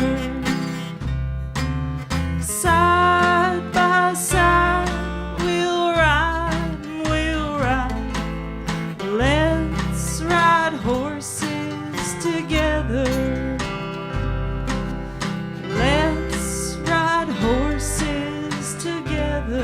Side by side we'll ride, we'll ride. Let's ride horses together. Let's ride horses together.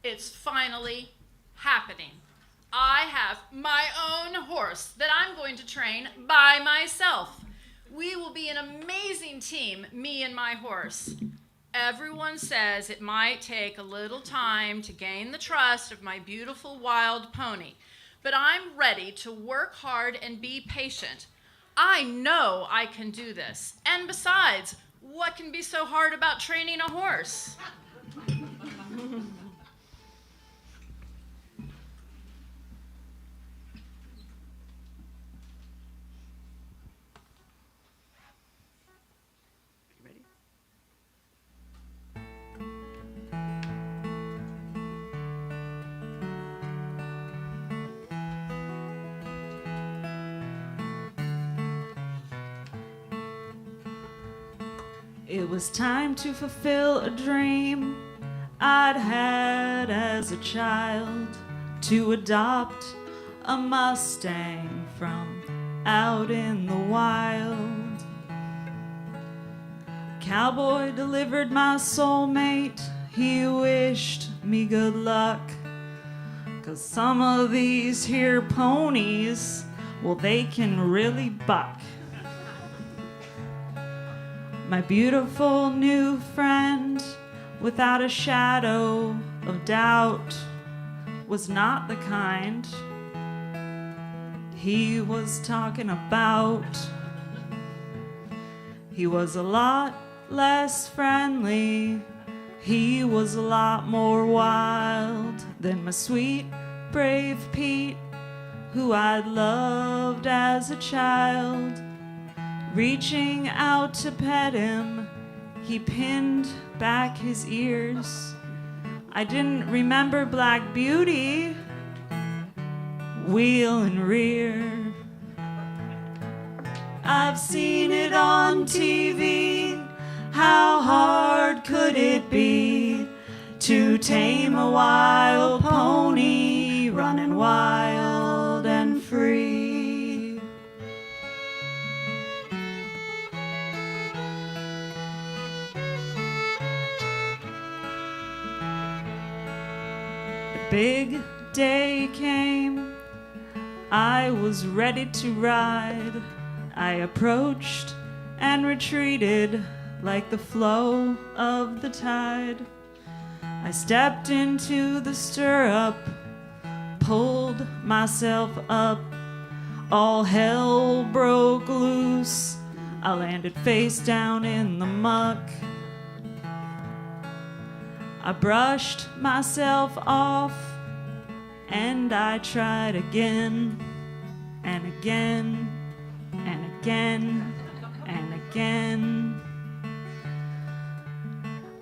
It's finally happening. I have my own horse that I'm going to train by myself. We will be an amazing team, me and my horse. Everyone says it might take a little time to gain the trust of my beautiful wild pony, but I'm ready to work hard and be patient. I know I can do this. And besides, what can be so hard about training a horse? It was time to fulfill a dream I'd had as a child, to adopt a Mustang from out in the wild. Cowboy delivered my soulmate, he wished me good luck, 'cause some of these here ponies, well, they can really buck. My beautiful new friend, without a shadow of doubt, was not the kind he was talking about. He was a lot less friendly, he was a lot more wild than my sweet, brave Pete, who I'd loved as a child. Reaching out to pet him, he pinned back his ears. I didn't remember Black Beauty, wheel and rear. I've seen it on TV, how hard could it be to tame a wild pony running wild and free? Big day came, I was ready to ride. I approached and retreated like the flow of the tide. I stepped into the stirrup, pulled myself up, all hell broke loose. I landed face down in the muck. I brushed myself off and I tried again and again and again and again.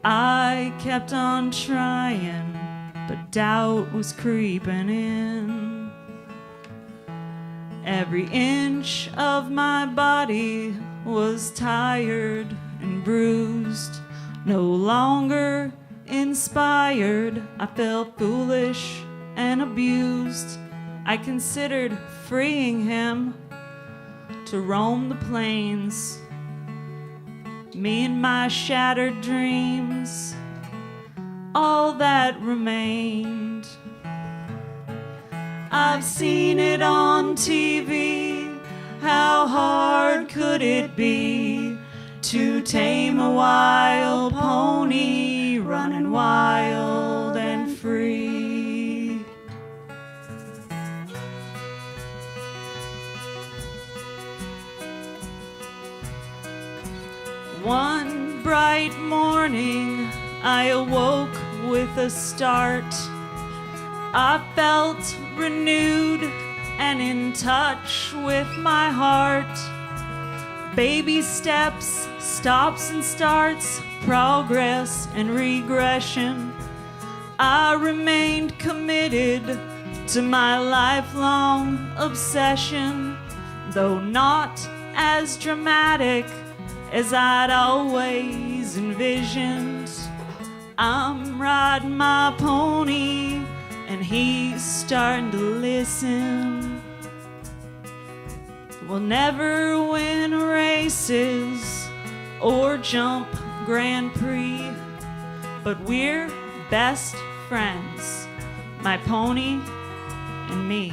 I kept on trying, but doubt was creeping in. Every inch of my body was tired and bruised, no longer inspired. I felt foolish and abused. I considered freeing him to roam the plains. Me and my shattered dreams, all that remained. I've seen it on TV, how hard could it be to tame a wild pony running wild I awoke with a start. I felt renewed and in touch with my heart. Baby steps, stops and starts, progress and regression. I remained committed to my lifelong obsession, though not as dramatic as I'd always envisioned. I'm riding my pony and he's starting to listen. We'll never win races or jump Grand Prix, but we're best friends, my pony and me.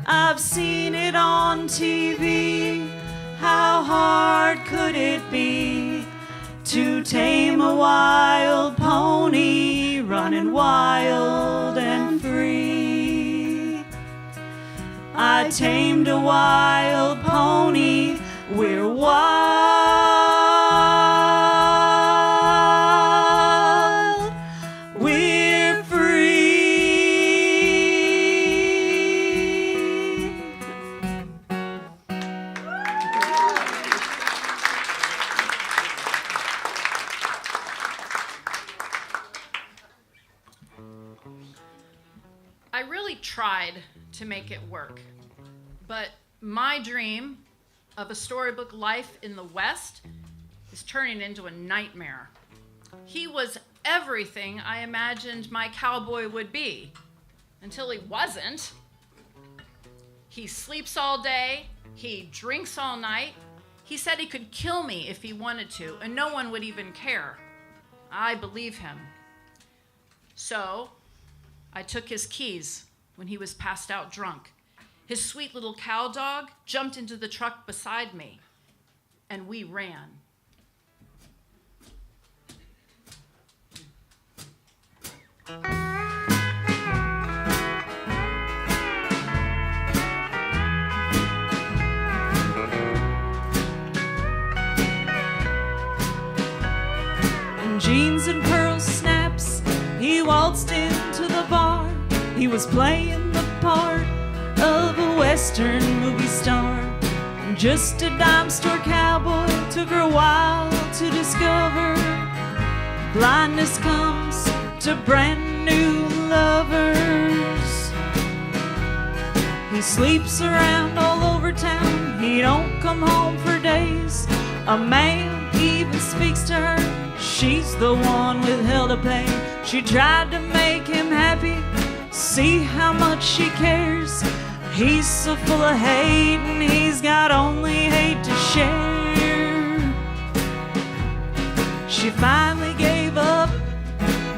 I've seen it on TV. How hard could it be to tame a wild pony running wild and free? I tamed a wild pony. We're wild. We're free. I really tried to make it work, but my dream of a storybook life in the West is turning into a nightmare. He was everything I imagined my cowboy would be, until he wasn't. He sleeps all day, he drinks all night. He said he could kill me if he wanted to, and no one would even care. I believe him. So I took his keys when he was passed out drunk. His sweet little cow dog jumped into the truck beside me, and we ran. In jeans and pearl snaps, he waltzed into the bar. He was playing the part of a Western movie star. Just a dime store cowboy, took her a while to discover. Blindness comes to brand new lovers. He sleeps around all over town, he don't come home for days. A man even speaks to her, she's the one with hell to pay. She tried to make him happy, see how much she cares. He's so full of hate and he's got only hate to share. She finally gave up,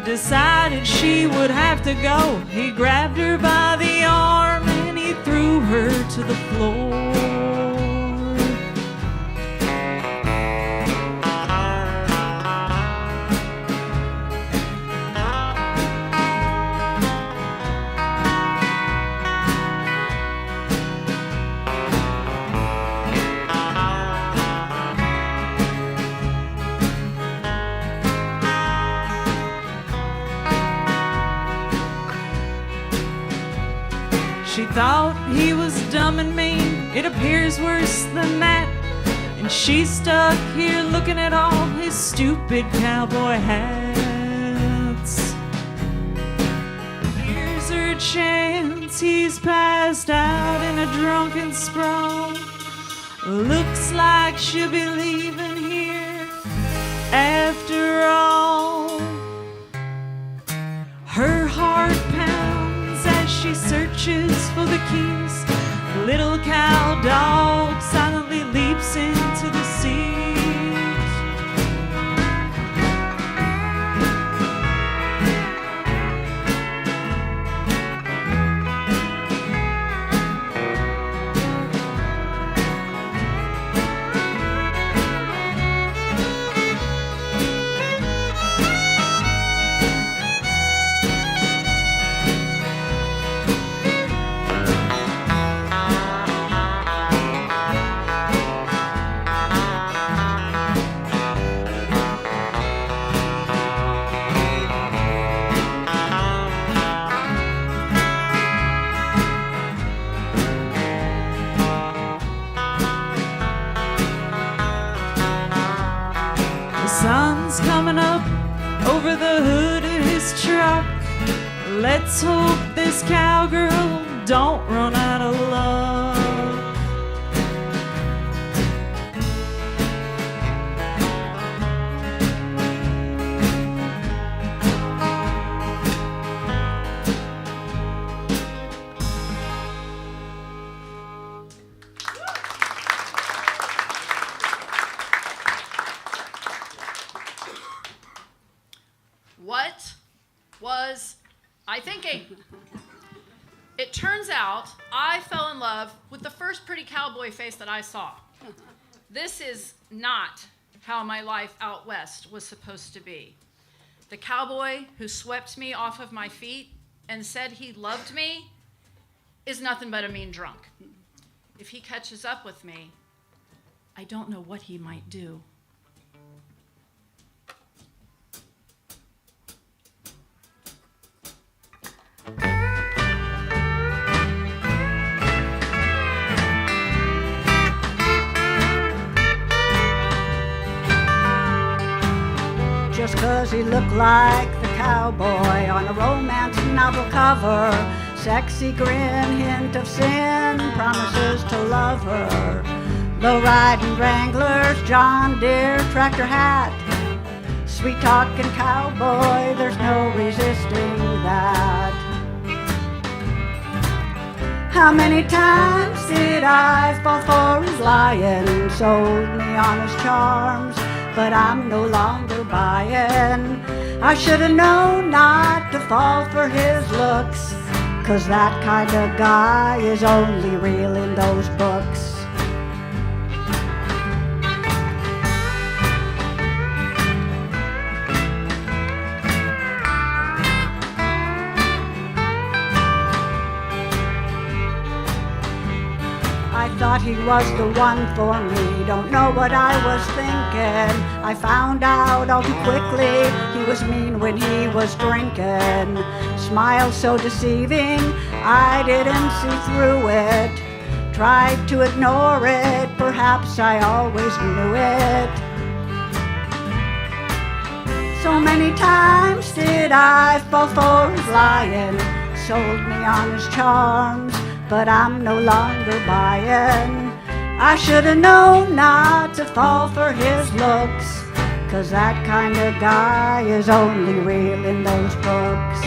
decided she would have to go. He grabbed her by the arm and he threw her to the floor. She thought he was dumb and mean, it appears worse than that. And she's stuck here looking at all his stupid cowboy hats. Here's her chance, he's passed out in a drunken sprawl. Looks like she'll be leaving here after all. Her heart pounds as she searches for the keys. The little cow dog silently leaps into the seat. sun's coming up over the hood of his truck. Let's hope this cowgirl don't run out of luck. What was I thinking? It turns out I fell in love with the first pretty cowboy face that I saw. This is not how my life out west was supposed to be. The cowboy who swept me off of my feet and said he loved me is nothing but a mean drunk. If he catches up with me, I don't know what he might do. Just 'cause he looked like the cowboy on a romance novel cover, sexy grin, hint of sin, promises to love her. Low-riding Wranglers, John Deere tractor hat, sweet-talking cowboy, there's no resisting that. How many times did I fall for his lying, sold me on his charms, but I'm no longer buying. I should've known not to fall for his looks, 'cause that kind of guy is only real in those books. I thought he was the one for me, don't know what I was thinking. I found out all too quickly he was mean when he was drinking. Smile so deceiving, I didn't see through it. Tried to ignore it, perhaps I always knew it. So many times did I fall for his lying, sold me on his charms, but I'm no longer buying. I should've known not to fall for his looks, 'cause that kind of guy is only real in those books.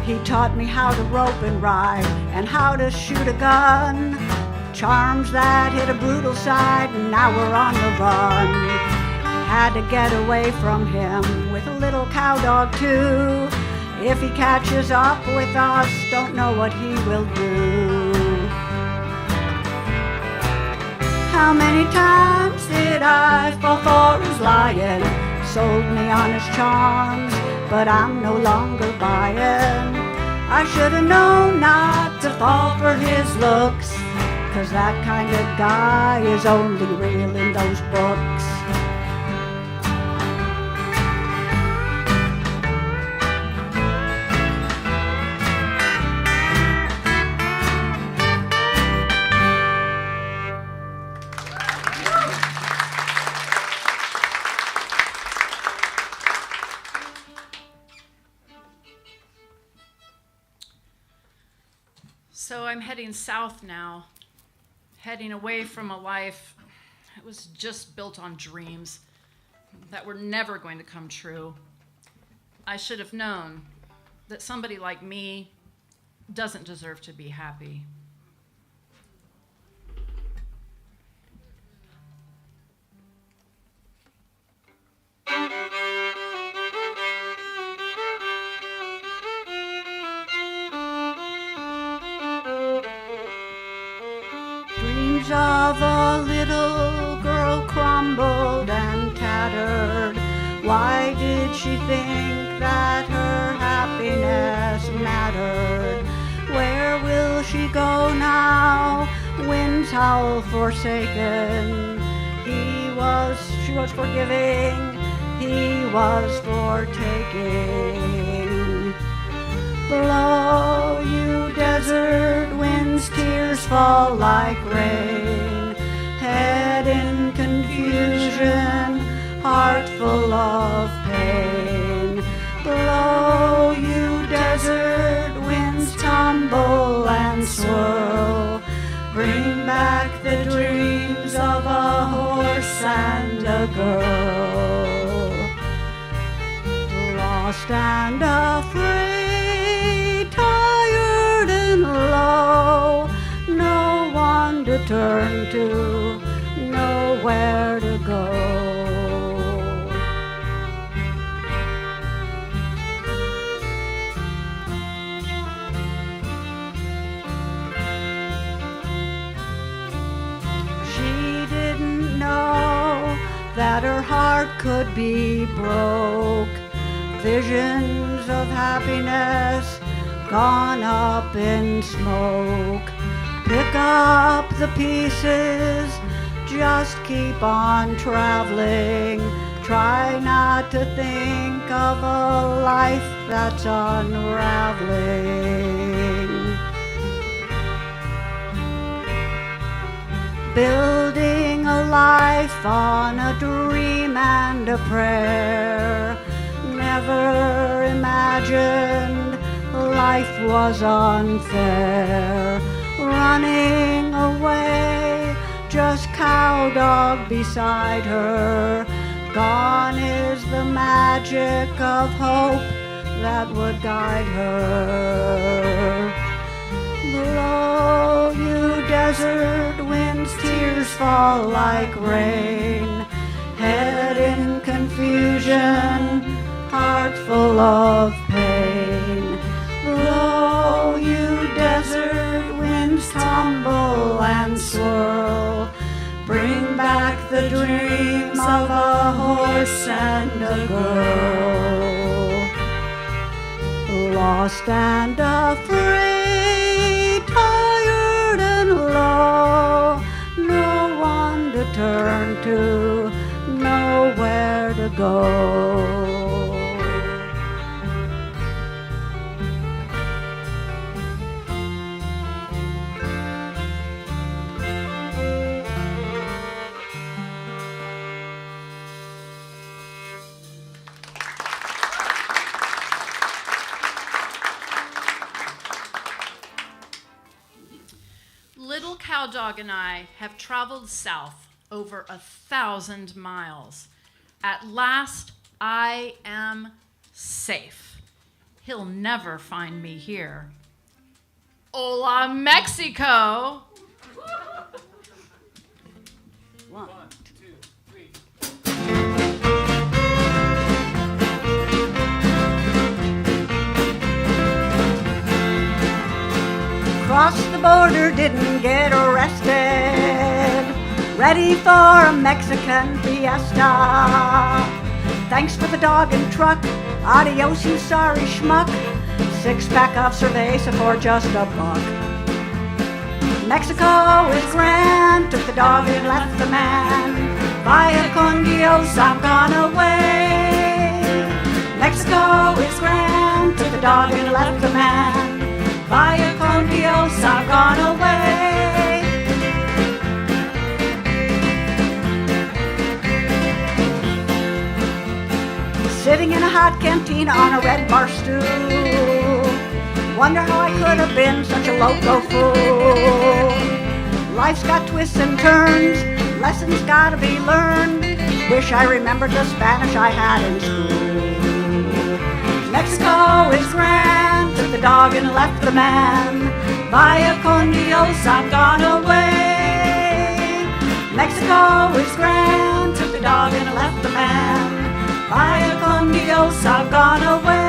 He taught me how to rope and ride and how to shoot a gun. Charms that hit a brutal side, and now we're on the run. Had to get away from him with a little cowdog too. If he catches up with us, don't know what he will do. How many times did I fall for his lying? Sold me on his charms, but I'm no longer buying. I should've known not to fall for his looks, 'cause that kind of guy is only real in those books. So I'm heading south now, heading away from a life that was just built on dreams that were never going to come true. I should have known that somebody like me doesn't deserve to be happy. tumbled and tattered. Why did she think that her happiness mattered? Where will she go now? Winds howl forsaken. She was forgiving, he was fortaking. Blow, you desert winds, tears fall like rain. Head in confusion, heart full of pain. Blow, you desert winds, tumble and swirl. Bring back the dreams of a horse and a girl. Lost and afraid, tired and low, no one to turn to, nowhere to go. That her heart could be broke. Visions of happiness gone up in smoke. Pick up the pieces, just keep on traveling. Try not to think of a life that's unraveling. Building a life on a dream and a prayer. Never imagined life was unfair. Running away, just cowdog beside her. Gone is the magic of hope that would guide her. Blow, you desert winds, tears fall like rain. Head in confusion, heart full of pain. Blow, you desert winds, tumble and swirl. Bring back the dreams of a horse and a girl. Lost and afraid, tired and low, no one to turn to, nowhere to go. Little Cowdog and I have traveled south over 1,000 miles. At last, I am safe. He'll never find me here. Hola, Mexico! 1, 2, 3. Crossed the border, didn't get arrested. Ready for a Mexican fiesta. Thanks for the dog and truck. Adios, you sorry schmuck. 6-pack of cerveza for just $1. Mexico is grand. Took the dog and left the man. Vaya con Dios, I'm gone away. Mexico is grand. Took the dog and left the man. Vaya con Dios, I've gone away. Sitting in a hot cantina on a red bar stool. Wonder how I could have been such a loco fool. Life's got twists and turns, lessons gotta be learned. Wish I remembered the Spanish I had in school. Mexico is grand, took the dog and left the man. Vaya con Dios, I've gone away. Mexico is grand, took the dog and left the man. Vaya con Dios, I've gone away.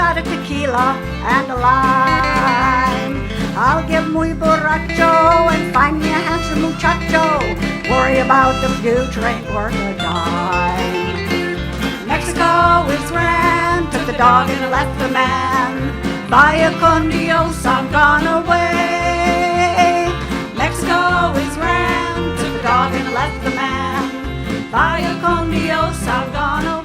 shot of tequila and a lime. I'll give muy borracho and find me a handsome muchacho. Worry about the future ain't worth a dime. Mexico is grand, took the dog and left the man. Vaya con Dios, I'm gone away. Mexico is grand, took the dog and left the man. Vaya con Dios, I'm gone away.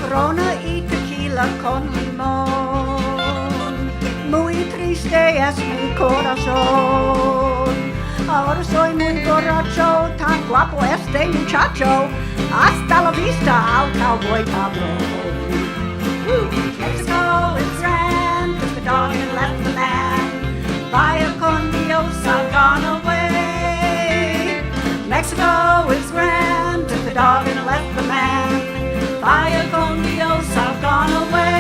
Corona y tequila con limón. Muy triste es mi corazón. Ahora soy muy borracho, tan guapo este muchacho. Hasta la vista al cowboy cabrón. Mexico is grand, took the dog and left the man. Vaya con Dios, I've gone away. Mexico is grand, took the dog and left the man. Vaya con Dios, I've gone away.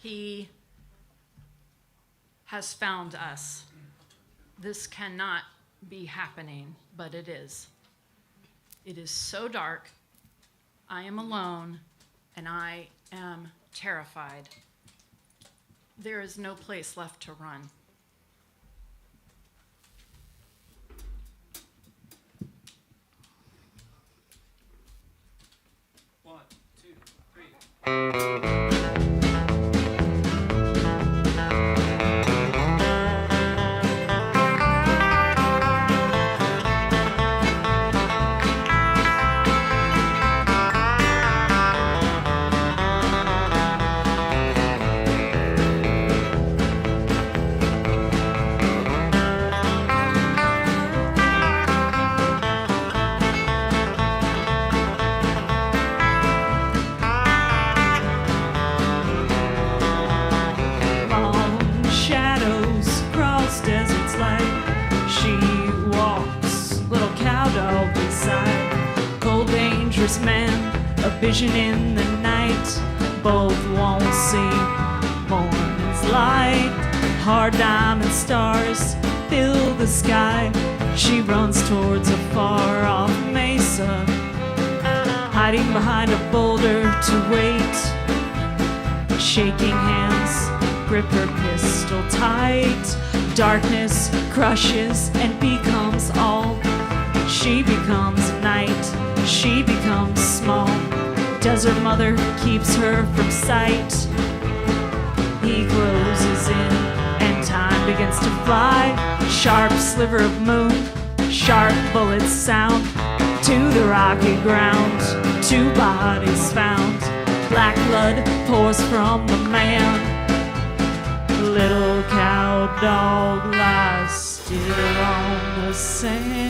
He has found us. This cannot be happening, but it is. It is so dark. I am alone, and I am terrified. There is no place left to run. One, two, three. Man, a vision in the night. Both won't see morning's light. Hard diamond stars fill the sky. She runs towards a far-off mesa, hiding behind a boulder to wait. Shaking hands grip her pistol tight. Darkness crushes and becomes all. She becomes night. She becomes small. Desert mother keeps her from sight. He closes in and time begins to fly. Sharp sliver of moon, sharp bullets sound. To the rocky ground, 2 bodies found. Black blood pours from the man. Little cow dog lies still on the sand.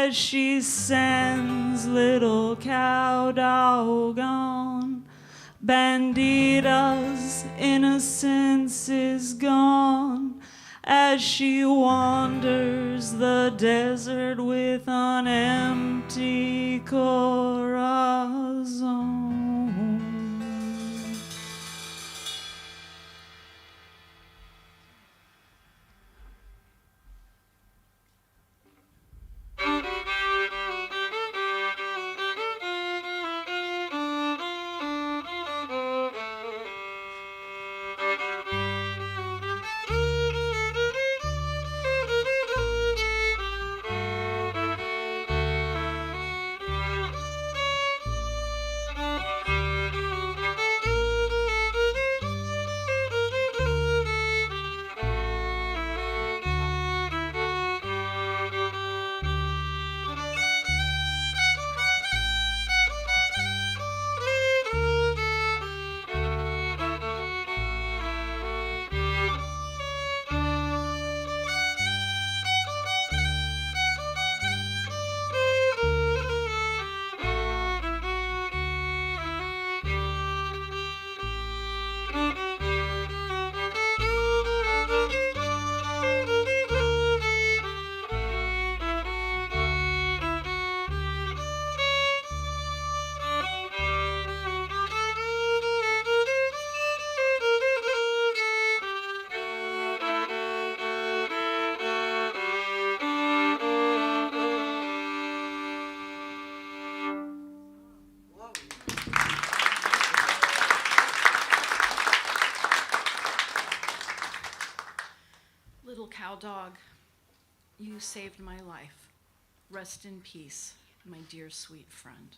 as she sends little cow dog on. Bandita's innocence is gone as she wanders the desert with an empty corazon. Little cow dog, you saved my life. Rest in peace, my dear sweet friend.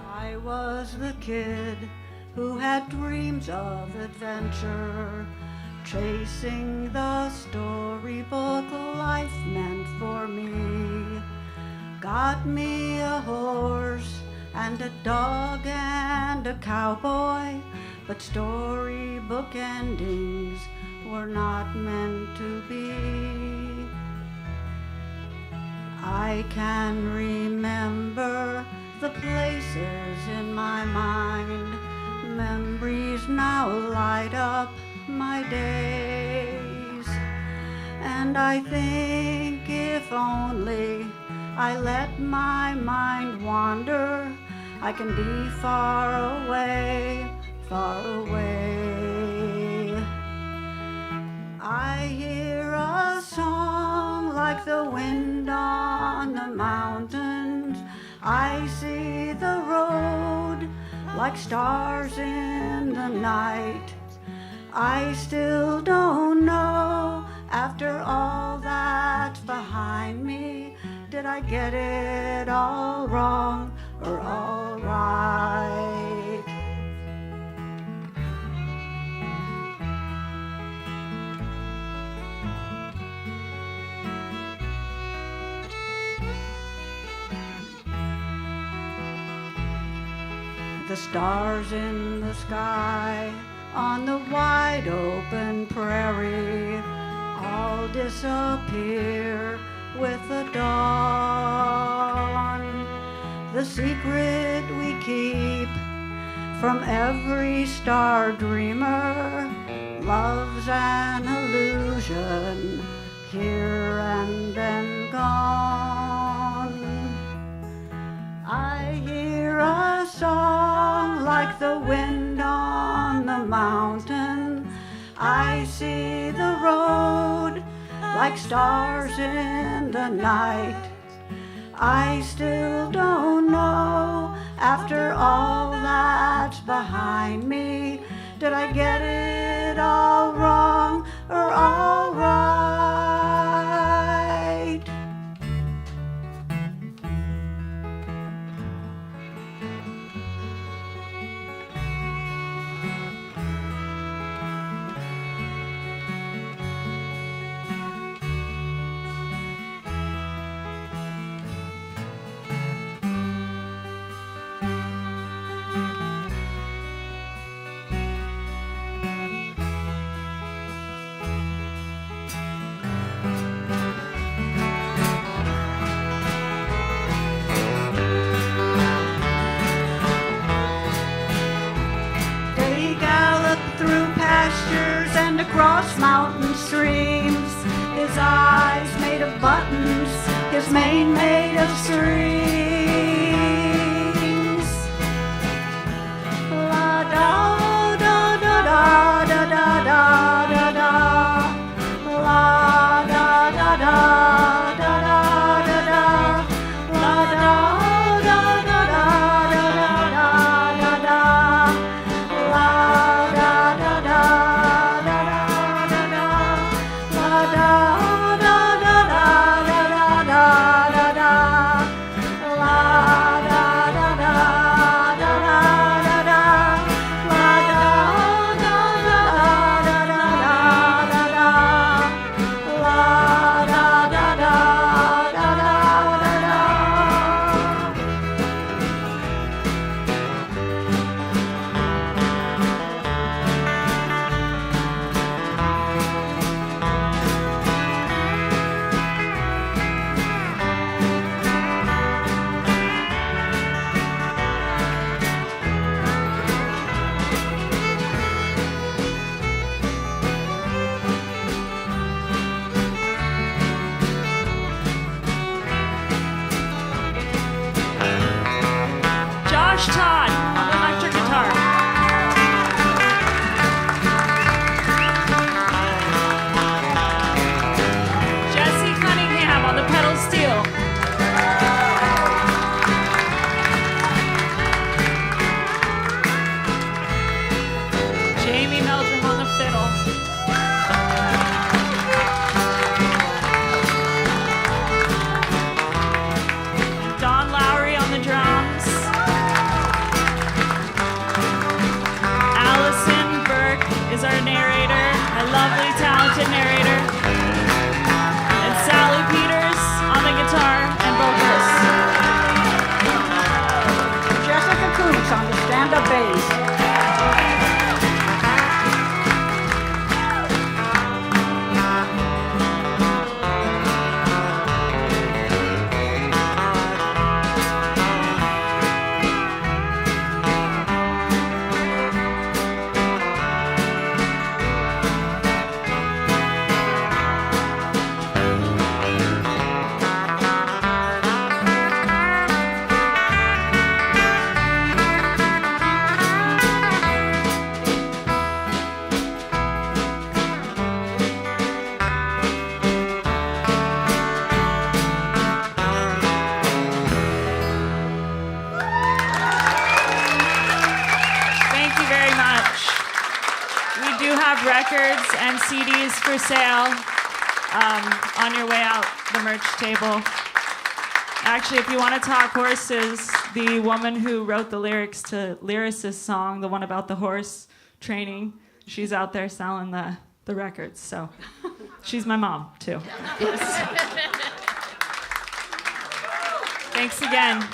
I was the kid who had dreams of adventure, chasing the storybook life meant for me. Got me a horse and a dog and a cowboy, but storybook endings were not meant to be. I can remember the places in my mind. Memories now light up my days. And I think if only I let my mind wander, I can be far away, far away. I hear a song like the wind on the mountains. I see the road like stars in the night. I still don't know, after all that's behind me, did I get it all wrong or all right? The stars in the sky on the wide open prairie all disappear with the dawn. The secret we keep from every star dreamer, love's an illusion, here and then gone. I hear a song like the wind on the mountain. I see the road like stars in the night. I still don't know, after all that's behind me, did I get it all wrong or all right? mane made of strings. La da da da da da da da da da. La da da da da da da da. La da da da da da da da da. La da da da da da da da. La da da da da da da da da. La da da da da da da da. La da da da da da da da da. La da da da da da da da. Josh Todd on the electric guitar. Jesse Cunningham on the pedal steel. Jamie Meldrum on the fiddle. Don Lowry on the drums. Allison Burke is our narrator, a lovely, talented narrator. And Sally Peters on the guitar and vocals. Jessica Kunze on the stand-up bass. Thank you very much. We do have records and CDs for sale on your way out the merch table. Actually, if you want to talk horses, the woman who wrote the lyrics to Lyricist's song, the one about the horse training, she's out there selling the records. So she's my mom, too. Thanks again.